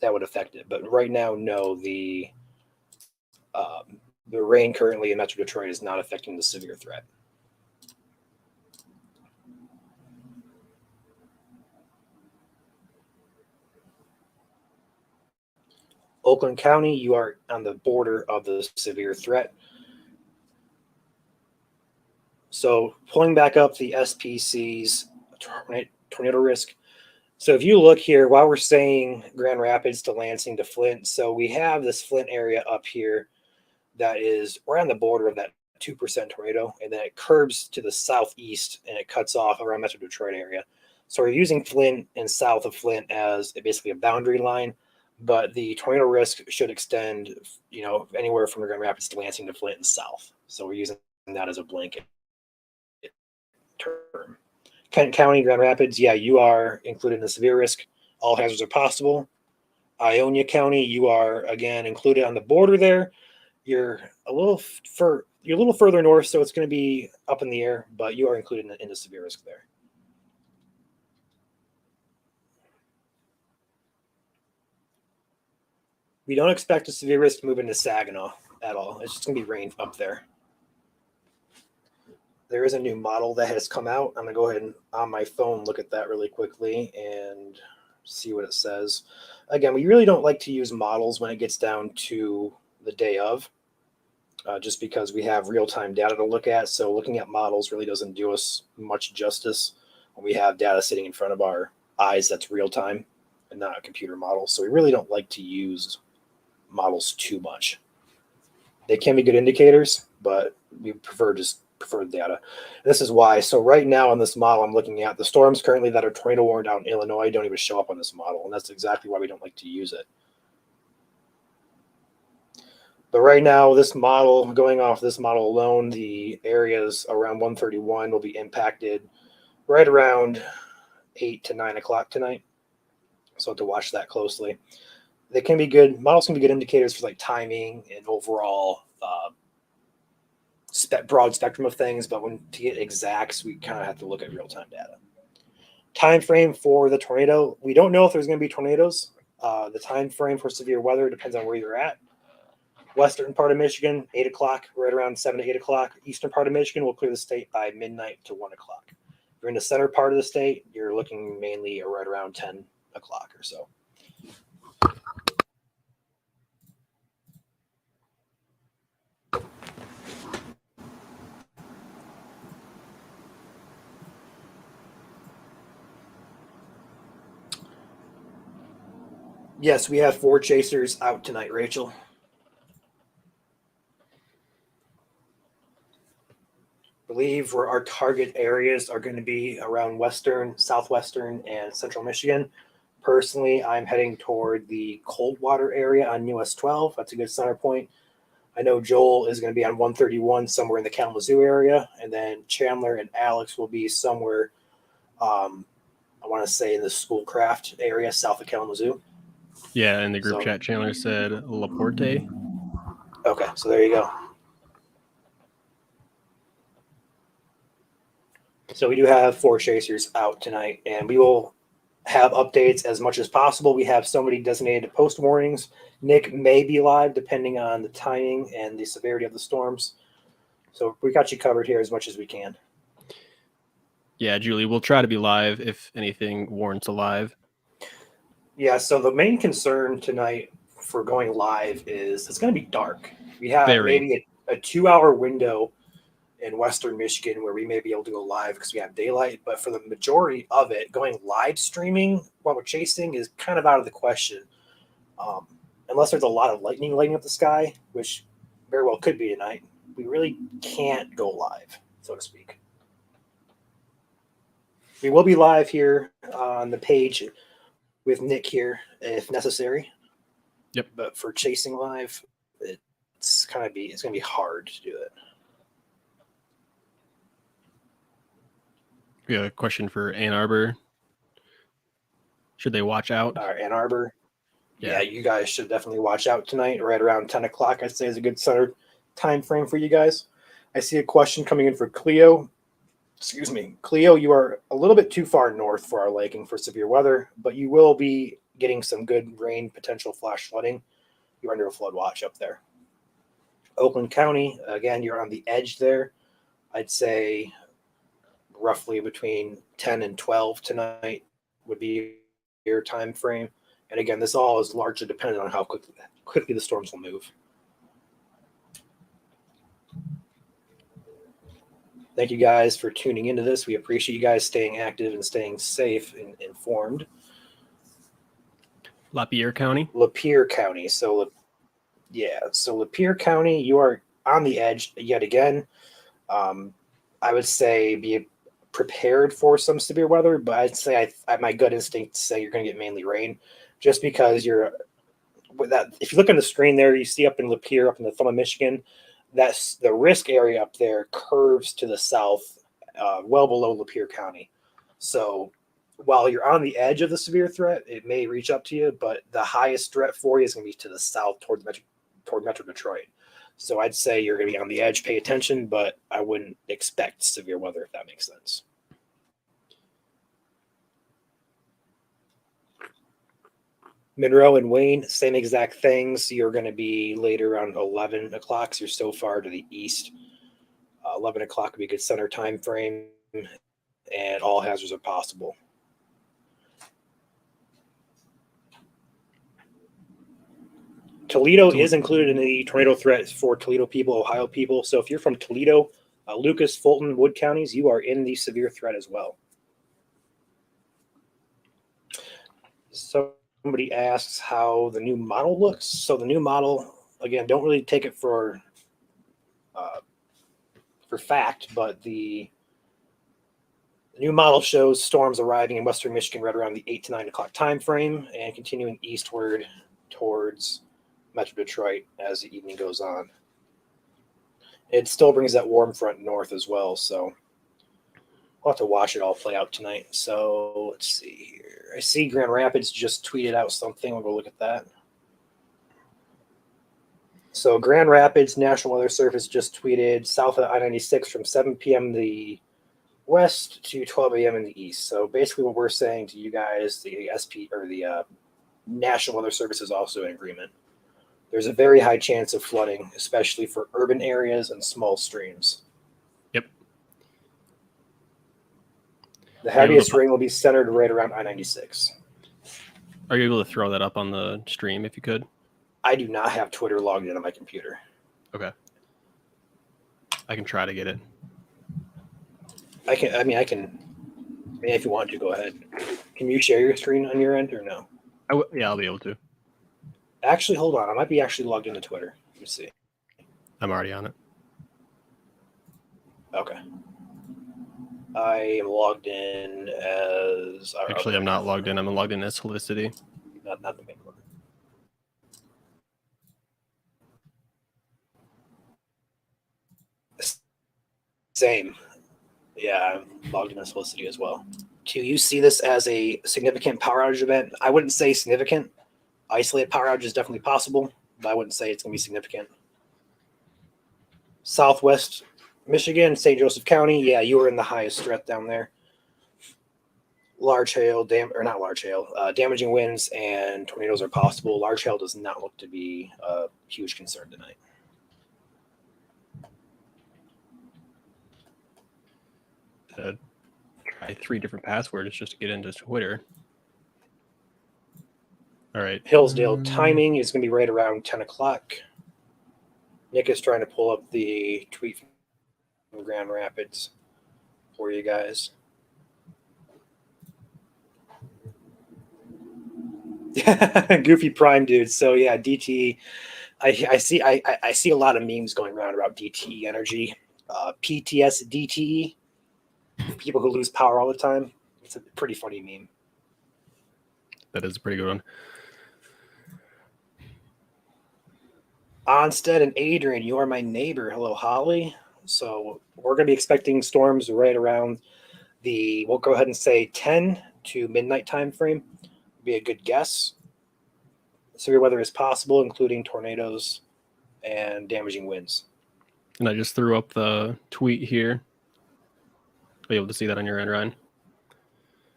A: That would affect it. But right now, no, the rain currently in Metro Detroit is not affecting the severe threat. Oakland County, you are on the border of the severe threat. So pulling back up the SPC's tornado risk. So if you look here, while we're saying Grand Rapids to Lansing to Flint, so we have this Flint area up here that is right on the border of that 2% tornado, and then it curves to the southeast and it cuts off around Metro Detroit area. So we're using Flint and south of Flint as basically a boundary line, but the tornado risk should extend, anywhere from Grand Rapids to Lansing to Flint and south. So we're using that as a blanket term. Kent County, Grand Rapids, yeah, you are included in the severe risk. All hazards are possible. Ionia County, you are again included on the border there. You're a little further north, so it's going to be up in the air, but you are included in the severe risk there. We don't expect a severe risk to move into Saginaw at all. It's just going to be rain up there. There is a new model that has come out. I'm going to go ahead and on my phone look at that really quickly and see what it says. Again, we really don't like to use models when it gets down to the day of, just because we have real-time data to look at. So looking at models really doesn't do us much justice when we have data sitting in front of our eyes that's real-time and not a computer model. So we really don't like to use models too much. They can be good indicators, but we prefer the data. This is why. So right now on this model I'm looking at, the storms currently that are tornado warned out in Illinois don't even show up on this model, and that's exactly why we don't like to use it. But right now, this model, going off this model alone, the areas around 131 will be impacted right around 8 to 9 o'clock tonight. So to watch that closely. They can be good. Models can be good indicators for like timing and overall broad spectrum of things. But to get exacts, we kind of have to look at real-time data. Time frame for the tornado. We don't know if there's going to be tornadoes. The time frame for severe weather depends on where you're at. Western part of Michigan, 8 o'clock, right around 7 to 8 o'clock. Eastern part of Michigan will clear the state by midnight to 1 o'clock. If you're in the center part of the state, you're looking mainly right around 10 o'clock or so. Yes, we have 4 chasers out tonight, Rachel. I believe where our target areas are going to be around western, southwestern, and central Michigan. Personally, I'm heading toward the Coldwater area on US 12. That's a good center point. I know Joel is going to be on 131 somewhere in the Kalamazoo area, and then Chandler and Alex will be somewhere, I want to say in the Schoolcraft area south of Kalamazoo.
B: Yeah, in the group chat, Chandler said Laporte.
A: Okay, so there you go. So we do have 4 chasers out tonight, and we will have updates as much as possible. We have somebody designated to post warnings. Nick may be live depending on the timing and the severity of the storms. So we got you covered here as much as we can.
B: Yeah, Julie, we'll try to be live if anything warrants a live.
A: Yeah, so the main concern tonight for going live is it's going to be dark. We have maybe a 2-hour window in Western Michigan where we may be able to go live because we have daylight. But for the majority of it, going live streaming while we're chasing is kind of out of the question. Unless there's a lot of lightning lighting up the sky, which very well could be tonight, we really can't go live, so to speak. We will be live here on the page with Nick here if necessary.
B: Yep.
A: But for chasing live, it's going to be hard to do it.
B: We have a question for Ann Arbor. Should they watch out?
A: Ann Arbor. Yeah, you guys should definitely watch out tonight. Right around 10 o'clock, I'd say, is a good center time frame for you guys. I see a question coming in for Cleo. Excuse me. Cleo, you are a little bit too far north for our liking for severe weather, but you will be getting some good rain, potential flash flooding. You're under a flood watch up there. Oakland County, again, you're on the edge there. I'd say roughly between 10 and 12 tonight would be your time frame. And again, this all is largely dependent on how quickly the storms will move. Thank you guys for tuning into this. We appreciate you guys staying active and staying safe and informed.
B: Lapeer County?
A: Lapeer County. So Lapeer County, you are on the edge yet again. I would say be prepared for some severe weather, but I'd say my gut instinct to say you're going to get mainly rain, just because you're with that. If you look on the screen there, you see up in Lapeer, up in the thumb of Michigan, that's the risk area up there curves to the south, well below Lapeer County. So while you're on the edge of the severe threat, it may reach up to you, but the highest threat for you is going to be to the south toward Metro Detroit. So I'd say you're going to be on the edge. Pay attention, but I wouldn't expect severe weather, if that makes sense. Monroe and Wayne, same exact things. You're going to be later around 11 o'clock. So you're so far to the east. 11 o'clock would be a good center time frame, and all hazards are possible. Toledo is included in the tornado threat for Toledo people, Ohio people. So if you're from Toledo, Lucas, Fulton, Wood counties, you are in the severe threat as well. Somebody asks how the new model looks. So the new model, again, don't really take it for fact, but the new model shows storms arriving in Western Michigan right around the 8 to 9 o'clock time frame and continuing eastward towards Metro Detroit as the evening goes on. It still brings that warm front north as well, so we'll have to watch it all play out tonight. So let's see here. I see Grand Rapids just tweeted out something. We'll go look at that. So Grand Rapids National Weather Service just tweeted south of I-96 from 7 p.m. the west to 12 a.m. in the east. So basically, what we're saying to you guys, the SP or the National Weather Service is also in agreement. There's a very high chance of flooding, especially for urban areas and small streams.
B: Yep.
A: The heaviest rain will be centered right around I-96.
B: Are you able to throw that up on the stream if you could?
A: I do not have Twitter logged in on my computer.
B: Okay. I can try to get it.
A: I can. If you want to, go ahead. Can you share your screen on your end or no?
B: Yeah, I'll be able to.
A: Actually, hold on. I might be actually logged into Twitter. Let me see.
B: I'm already on it.
A: Okay. I am logged in as.
B: Actually, I'm not logged in. I'm logged in as Helicity.
A: Not the main one. Same. Yeah, I'm logged in as Felicity as well. Do you see this as a significant power outage event? I wouldn't say significant. Isolated power outage is definitely possible, but I wouldn't say it's going to be significant. Southwest Michigan, St. Joseph County. Yeah, you were in the highest threat down there. Large hail, not large hail, damaging winds and tornadoes are possible. Large hail does not look to be a huge concern tonight.
B: Try 3 different passwords just to get into Twitter. All right.
A: Hillsdale timing is going to be right around 10 o'clock. Nick is trying to pull up the tweet from Grand Rapids for you guys. Goofy Prime dude. So yeah, DTE. I see a lot of memes going around about DTE energy. PTS DTE. People who lose power all the time. It's a pretty funny meme.
B: That is a pretty good one.
A: Onstead and Adrian, you are my neighbor. Hello, Holly. So we're going to be expecting storms right around we'll go ahead and say 10 to midnight time frame. Be a good guess. Severe weather is possible, including tornadoes and damaging winds.
B: And I just threw up the tweet here. Are you able to see that on your end, Ryan?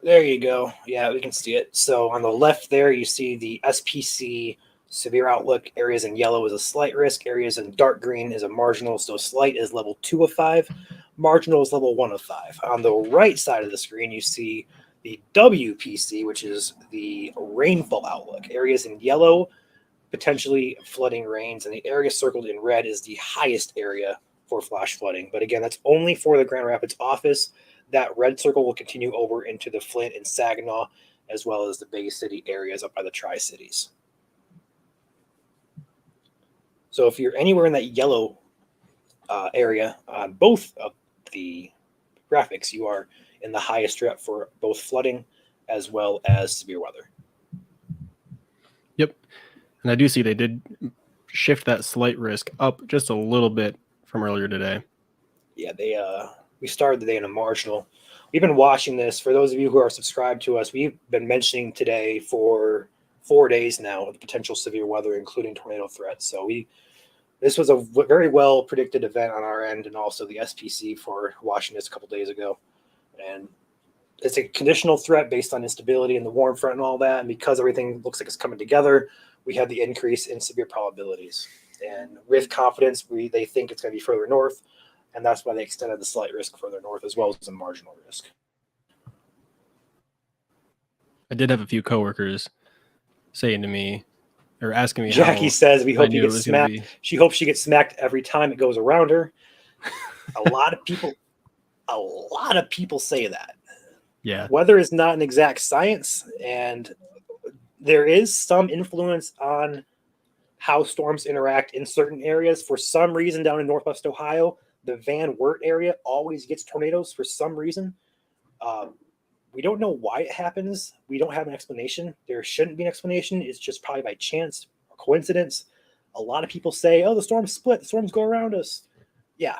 A: There you go. Yeah, we can see it. So on the left there, you see the SPC severe outlook. Areas in yellow is a slight risk. Areas in dark green is a marginal. So slight is level 2 of 5. Marginal is level 1 of 5. On the right side of the screen, you see the WPC, which is the rainfall outlook. Areas in yellow, potentially flooding rains, and the area circled in red is the highest area for flash flooding. But again, that's only for the Grand Rapids office. That red circle will continue over into the Flint and Saginaw, as well as the Bay City areas up by the Tri-Cities. So if you're anywhere in that yellow area on both of the graphics, you are in the highest threat for both flooding as well as severe weather.
B: Yep. And I do see they did shift that slight risk up just a little bit from earlier today.
A: Yeah, we started the day in a marginal. We've been watching this. For those of you who are subscribed to us, we've been mentioning today for 4 days now the potential severe weather, including tornado threats. So this was a very well predicted event on our end, and also the SPC for watching this a couple days ago. And it's a conditional threat based on instability and the warm front and all that. And because everything looks like it's coming together, we have the increase in severe probabilities. And with confidence, they think it's going to be further north. And that's why they extended the slight risk further north as well as the marginal risk.
B: I did have a few coworkers saying to me, or asking me,
A: Jackie says, we hope you get smacked. She hopes she gets smacked every time it goes around her. A lot of people say that.
B: Yeah.
A: Weather is not an exact science, and there is some influence on how storms interact in certain areas. For some reason, down in Northwest Ohio, the Van Wert area always gets tornadoes for some reason. We don't know why it happens. We don't have an explanation. There shouldn't be an explanation. It's just probably by chance or coincidence. A lot of people say, oh, the storms split. The storms go around us. Yeah,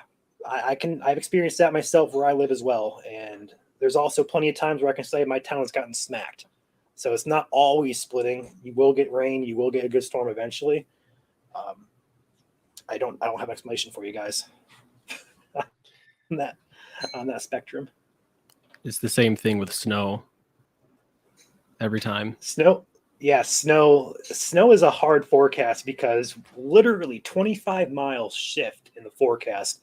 A: I've experienced that myself where I live as well. And there's also plenty of times where I can say my town has gotten smacked. So it's not always splitting. You will get rain. You will get a good storm eventually. I don't have an explanation for you guys on that spectrum.
B: it's the same thing with snow every time.
A: Snow. Yeah, snow. Snow is a hard forecast because literally 25 miles shift in the forecast,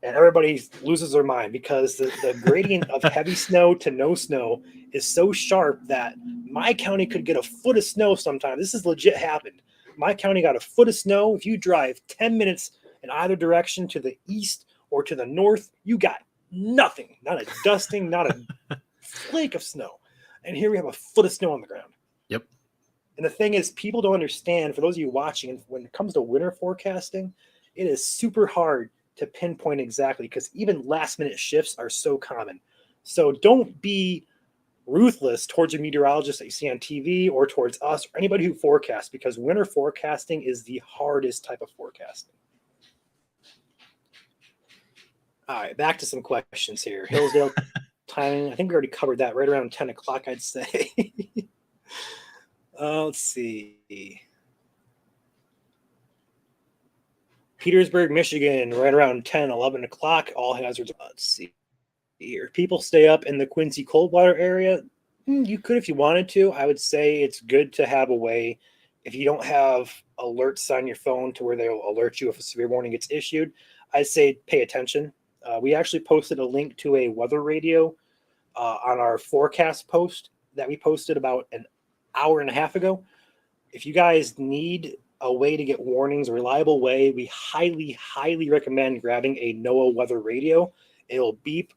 A: and everybody loses their mind because the gradient of heavy snow to no snow is so sharp that my county could get a foot of snow sometimes. This is legit happened. My county got a foot of snow. If you drive 10 minutes in either direction to the east or to the north, you got nothing. Not a dusting, not a flake of snow. And here we have a foot of snow on the ground.
B: Yep.
A: And the thing is, people don't understand, for those of you watching, when it comes to winter forecasting, it is super hard to pinpoint exactly because even last minute shifts are so common. So don't be ruthless towards a meteorologist that you see on TV or towards us or anybody who forecasts, because winter forecasting is the hardest type of forecasting. All right, back to some questions here. Hillsdale timing, I think we already covered that right around 10 o'clock, I'd say. Let's see. Petersburg, Michigan, right around 10, 11 o'clock, all hazards. Let's see here. People stay up in the Quincy Coldwater area. You could if you wanted to. I would say it's good to have a way, if you don't have alerts on your phone to where they'll alert you if a severe warning gets issued, I'd say pay attention. We actually posted a link to a weather radio on our forecast post that we posted about an hour and a half ago. If you guys need a way to get warnings, a reliable way, we highly recommend grabbing a NOAA weather radio. It'll beep,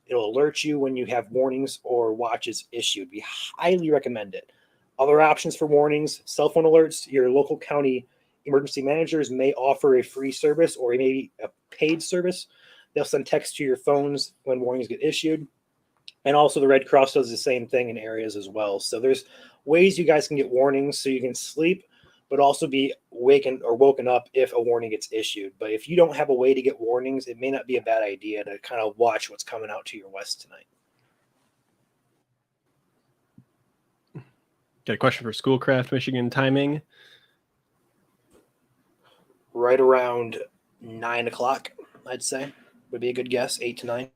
A: it'll alert you when you have warnings or watches issued. We highly recommend it. Other options for warnings, cell phone alerts, your local county emergency managers may offer a free service or maybe a paid service. They'll send text to your phones when warnings get issued. And also the Red Cross does the same thing in areas as well. So there's ways you guys can get warnings so you can sleep, but also be woken up if a warning gets issued. But if you don't have a way to get warnings, it may not be a bad idea to kind of watch what's coming out to your west tonight.
B: Got a question for Schoolcraft, Michigan timing.
A: Right around 9 o'clock, I'd say, would be a good guess, 8 to 9.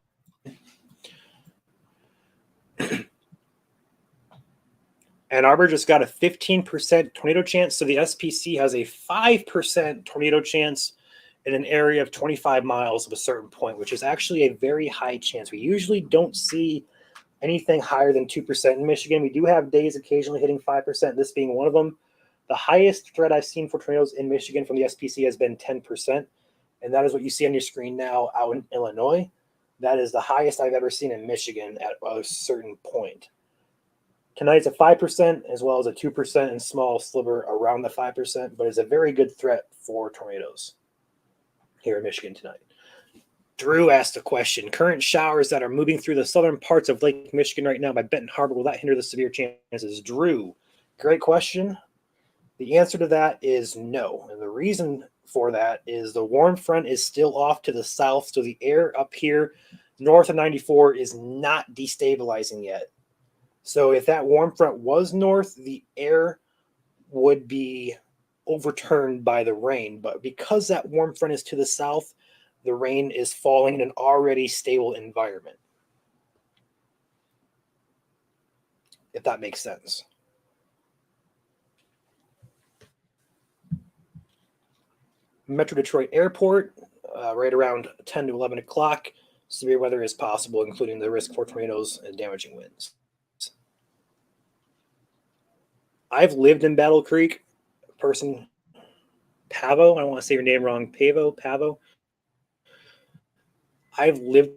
A: Ann Arbor just got a 15% tornado chance. So the SPC has a 5% tornado chance in an area of 25 miles of a certain point, which is actually a very high chance. We usually don't see anything higher than 2% in Michigan. We do have days occasionally hitting 5%, this being one of them. The highest threat I've seen for tornadoes in Michigan from the SPC has been 10%. And that is what you see on your screen now out in Illinois. That is the highest I've ever seen in Michigan at a certain point. Tonight's a 5% as well as a 2% and small sliver around the 5%, but it's a very good threat for tornadoes here in Michigan tonight. Drew asked a question. Current showers that are moving through the southern parts of Lake Michigan right now by Benton Harbor, will that hinder the severe chances? Drew, great question. The answer to that is no. And the reason for that is the warm front is still off to the south, so the air up here north of 94 is not destabilizing yet. So if that warm front was north, the air would be overturned by the rain. But because that warm front is to the south, the rain is falling in an already stable environment. If that makes sense. Metro Detroit Airport, right around 10 to 11 o'clock. Severe weather is possible, including the risk for tornadoes and damaging winds. I've lived in Battle Creek. Person, Pavo, I don't want to say your name wrong. Pavo. I've lived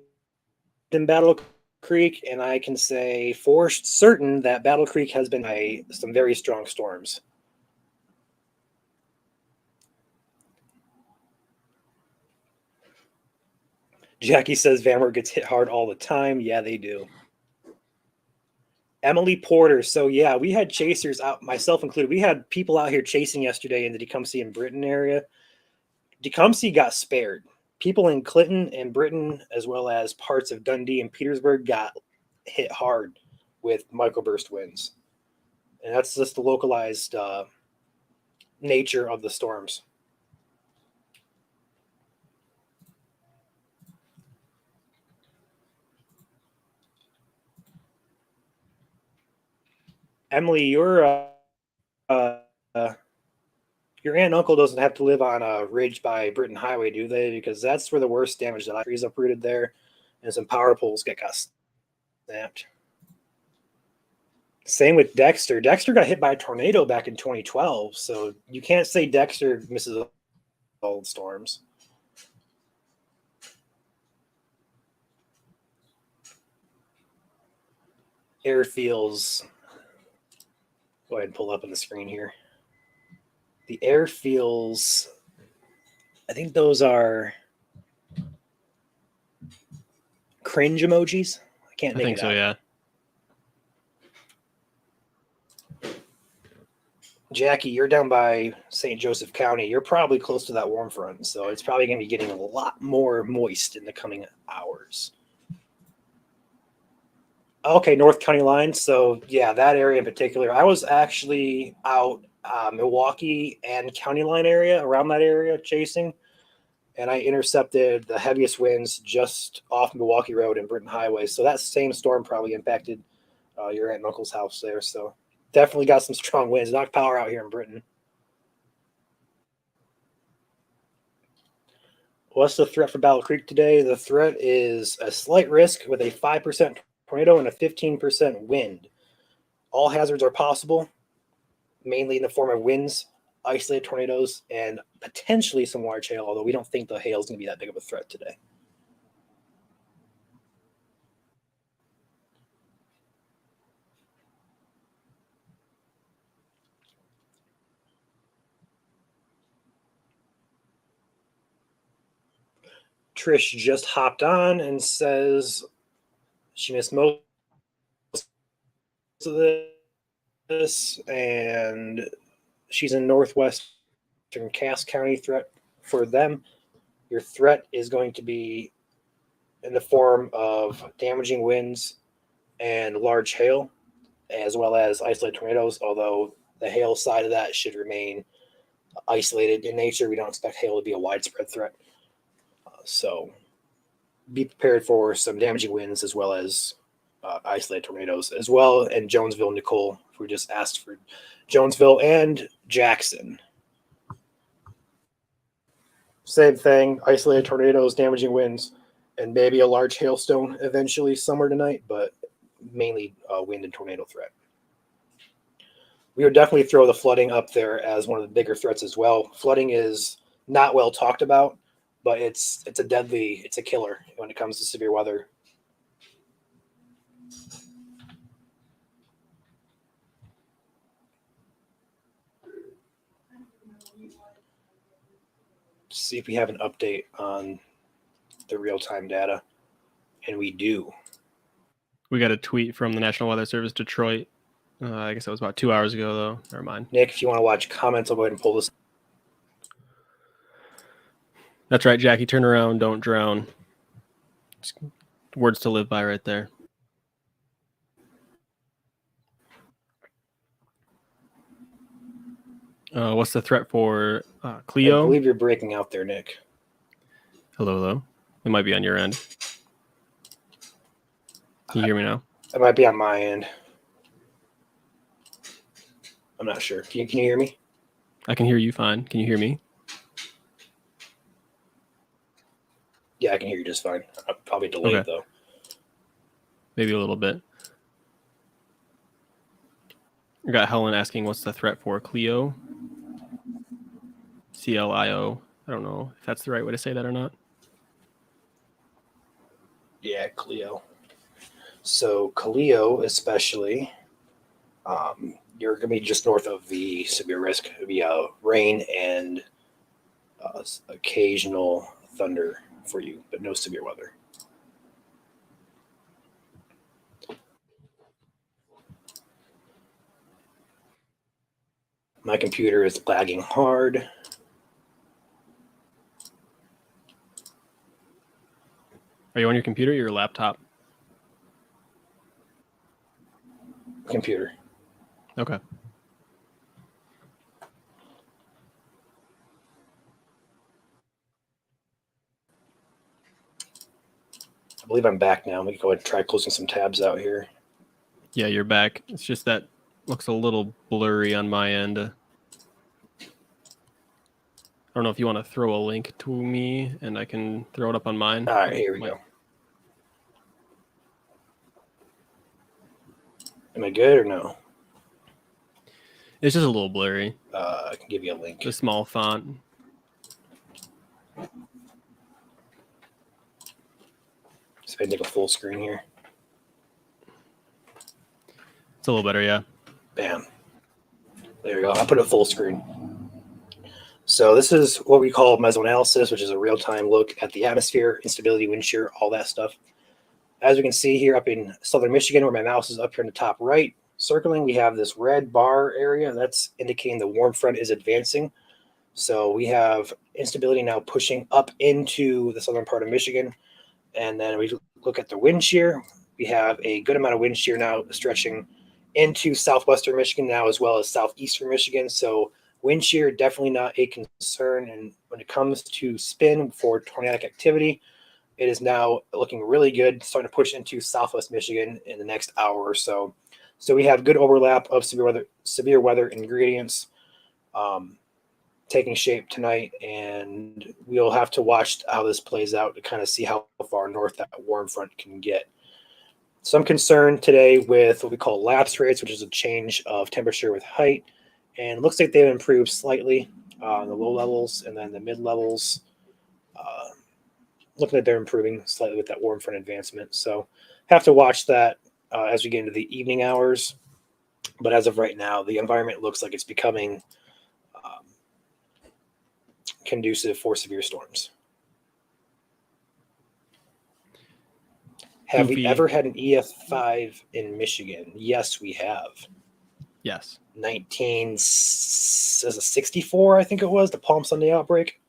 A: in Battle Creek, and I can say for certain that Battle Creek has been some very strong storms. Jackie says Vanward gets hit hard all the time. Yeah, they do. Emily Porter. So, yeah, we had chasers out, myself included. We had people out here chasing yesterday in the Tecumseh and Britton area. Tecumseh got spared. People in Clinton and Britton, as well as parts of Dundee and Petersburg, got hit hard with microburst winds. And that's just the localized nature of the storms. Emily, uh, uh, your aunt and uncle doesn't have to live on a ridge by Britton Highway, do they? Because that's where the worst damage that I trees uprooted there, and some power poles got snapped. Same with Dexter. Dexter got hit by a tornado back in 2012, so you can't say Dexter misses all the storms. Airfields. Go ahead and pull up on the screen here. The airfields, I think those are cringe emojis. I can't
B: I
A: make
B: think
A: it
B: so,
A: out.
B: yeah.
A: Jackie, you're down by St. Joseph County. You're probably close to that warm front, so it's probably going to be getting a lot more moist in the coming hours. Okay, North County line. So yeah, that area in particular. I was actually out Milwaukee and County line area, around that area, chasing, and I intercepted the heaviest winds just off Milwaukee Road and Britton Highway. So that same storm probably impacted your aunt and uncle's house there. So definitely got some strong winds. Knocked power out here in Britain. What's the threat for Battle Creek today? The threat is a slight risk with a 5% tornado and a 15% wind. All hazards are possible, mainly in the form of winds, isolated tornadoes, and potentially some large hail, although we don't think the hail is going to be that big of a threat today. Trish just hopped on and says she missed most of this, and she's in northwestern Cass County. Threat for them. Your threat is going to be in the form of damaging winds and large hail, as well as isolated tornadoes, although the hail side of that should remain isolated in nature. We don't expect hail to be a widespread threat. So be prepared for some damaging winds as well as isolated tornadoes as well. And Jonesville, Nicole, we just asked for Jonesville and Jackson. Same thing, isolated tornadoes, damaging winds, and maybe a large hailstone eventually somewhere tonight, but mainly wind and tornado threat. We would definitely throw the flooding up there as one of the bigger threats as well. Flooding is not well talked about, but it's a killer when it comes to severe weather. See if we have an update on the real-time data, and we do.
B: We got a tweet from the National Weather Service Detroit. I guess that was about 2 hours ago, though. Never mind.
A: Nick, if you want to watch comments, I'll go ahead and pull this.
B: That's right, Jackie. Turn around, don't drown. It's words to live by right there. What's the threat for Cleo?
A: I believe you're breaking out there, Nick.
B: Hello. It might be on your end. Can you hear me now?
A: It might be on my end. I'm not sure. Can you hear me?
B: I can hear you fine. Can you hear me?
A: Yeah, I can hear you just fine. I'm probably delayed,
B: Okay.
A: though.
B: Maybe a little bit. I got Helen asking, what's the threat for Cleo? CLIO. I don't know if that's the right way to say that or not.
A: Yeah, Cleo. So Cleo, especially, you're going to be just north of the severe risk. It'll be rain and occasional thunder for you, but no severe weather. My computer is lagging hard.
B: Are you on your computer or your laptop?
A: Computer.
B: Okay.
A: I believe I'm back now. Let me go ahead and try closing some tabs out here.
B: Yeah, you're back. It's just that Looks a little blurry on my end. I don't know if you want to throw a link to me and I can throw it up on mine.
A: All right, here we go. Am I good or no?
B: It's just a little blurry.
A: I can give you a link.
B: The small font.
A: So I take a full screen here.
B: It's a little better, yeah.
A: Bam. There we go. I'll put it full screen. So this is what we call mesoanalysis, which is a real-time look at the atmosphere, instability, wind shear, all that stuff. As we can see here up in southern Michigan, where my mouse is up here in the top right, circling, we have this red bar area. That's indicating the warm front is advancing. So we have instability now pushing up into the southern part of Michigan. And then we look at the wind shear. We have a good amount of wind shear now stretching into southwestern Michigan now, as well as southeastern Michigan. So wind shear, definitely not a concern. And when it comes to spin for tornadic activity, it is now looking really good, starting to push into southwest Michigan in the next hour or so. So we have good overlap of severe weather ingredients taking shape tonight, and we'll have to watch how this plays out to kind of see how far north that warm front can get. Some concern today with what we call lapse rates, which is a change of temperature with height, and it looks like they've improved slightly on the low levels, and then the mid levels looking like they're improving slightly with that warm front advancement. So have to watch that as we get into the evening hours. But as of right now, the environment looks like it's becoming conducive for severe storms. Have we ever had an EF5 in Michigan? Yes, we have.
B: Yes.
A: 1964, I think it was, the Palm Sunday outbreak.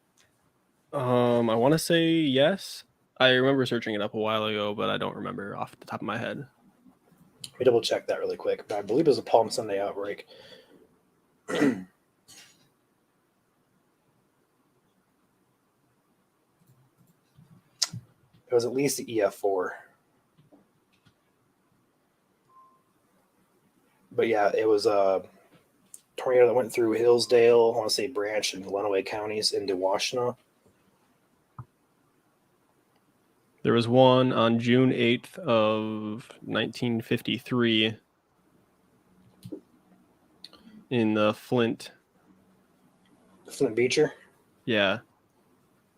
B: I want to say yes. I remember searching it up a while ago, but I don't remember off the top of my head.
A: Let me double check that really quick. But I believe it was a Palm Sunday outbreak. It was at least the EF4. But yeah, it was a tornado that went through Hillsdale, I want to say Branch and Lenawee counties into Washtenaw.
B: There was one on June 8th of 1953 in the Flint.
A: Flint Beecher?
B: Yeah.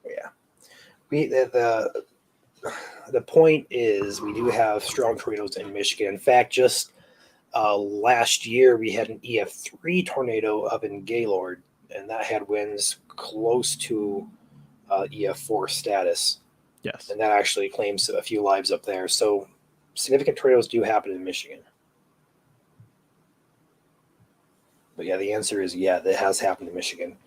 A: Yeah. The point is we do have strong tornadoes in Michigan. In fact, just last year we had an EF3 tornado up in Gaylord, and that had winds close to EF4 status.
B: Yes.
A: And that actually claims a few lives up there. So significant tornadoes do happen in Michigan. But yeah, the answer is yeah, that has happened in Michigan.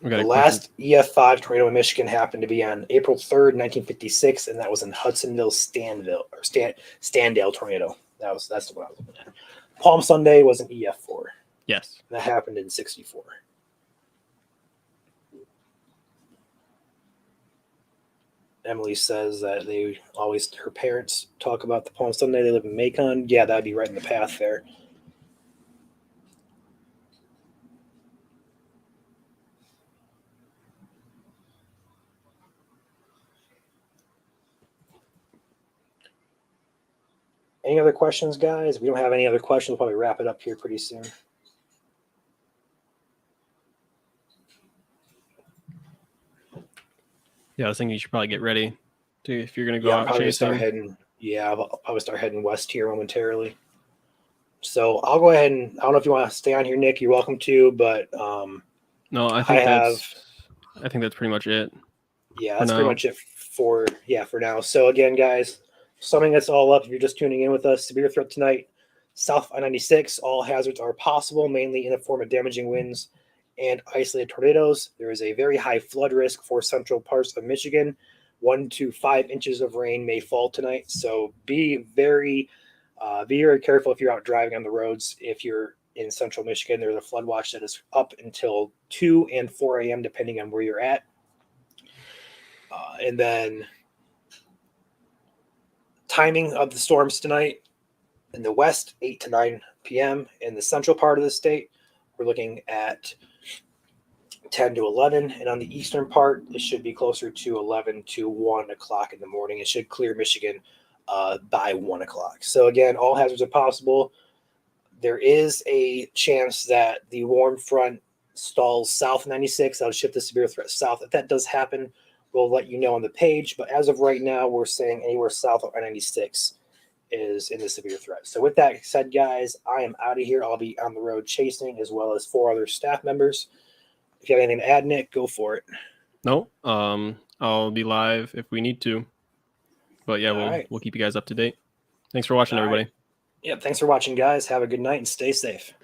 A: The last EF5 tornado in Michigan happened to be on April 3rd, 1956, and that was in Hudsonville, Standale tornado. That's the one I was looking at. Palm Sunday was an EF4.
B: Yes.
A: That happened in 64. Emily says that her parents talk about the Palm Sunday. They live in Macon. Yeah, that'd be right in the path there. Any other questions, guys? If we don't have any other questions, we'll probably wrap it up here pretty soon.
B: Yeah, I was thinking you should probably get ready if you're going to go out chasing.
A: I'll probably start heading west here momentarily. So I'll go ahead and I don't know if you want to stay on here, Nick. You're welcome to, but
B: no, I think that's pretty much it.
A: Yeah, that's pretty much it for now. So again, guys, summing this all up, if you're just tuning in with us, severe threat tonight, South I-96, all hazards are possible, mainly in the form of damaging winds and isolated tornadoes. There is a very high flood risk for central parts of Michigan. 1 to 5 inches of rain may fall tonight. So be very careful if you're out driving on the roads. If you're in central Michigan, there's a flood watch that is up until 2 and 4 a.m., depending on where you're at. And then timing of the storms tonight: in the west, 8 to 9 p.m. In the central part of the state, we're looking at 10 to 11. And on the eastern part, it should be closer to 11 to 1 o'clock in the morning. It should clear Michigan by 1 o'clock. So again, all hazards are possible. There is a chance that the warm front stalls south 96. That'll shift the severe threat south. If that does happen, we'll let you know on the page. But as of right now, we're saying anywhere south of I-96 is in the severe threat. So with that said, guys, I am out of here. I'll be on the road chasing, as well as 4 other staff members. If you have anything to add, Nick, go for it.
B: No, I'll be live if we need to. But yeah,
A: All right.
B: we'll keep you guys up to date. Thanks for watching,
A: All
B: everybody.
A: right. Yeah, thanks for watching, guys. Have a good night and stay safe.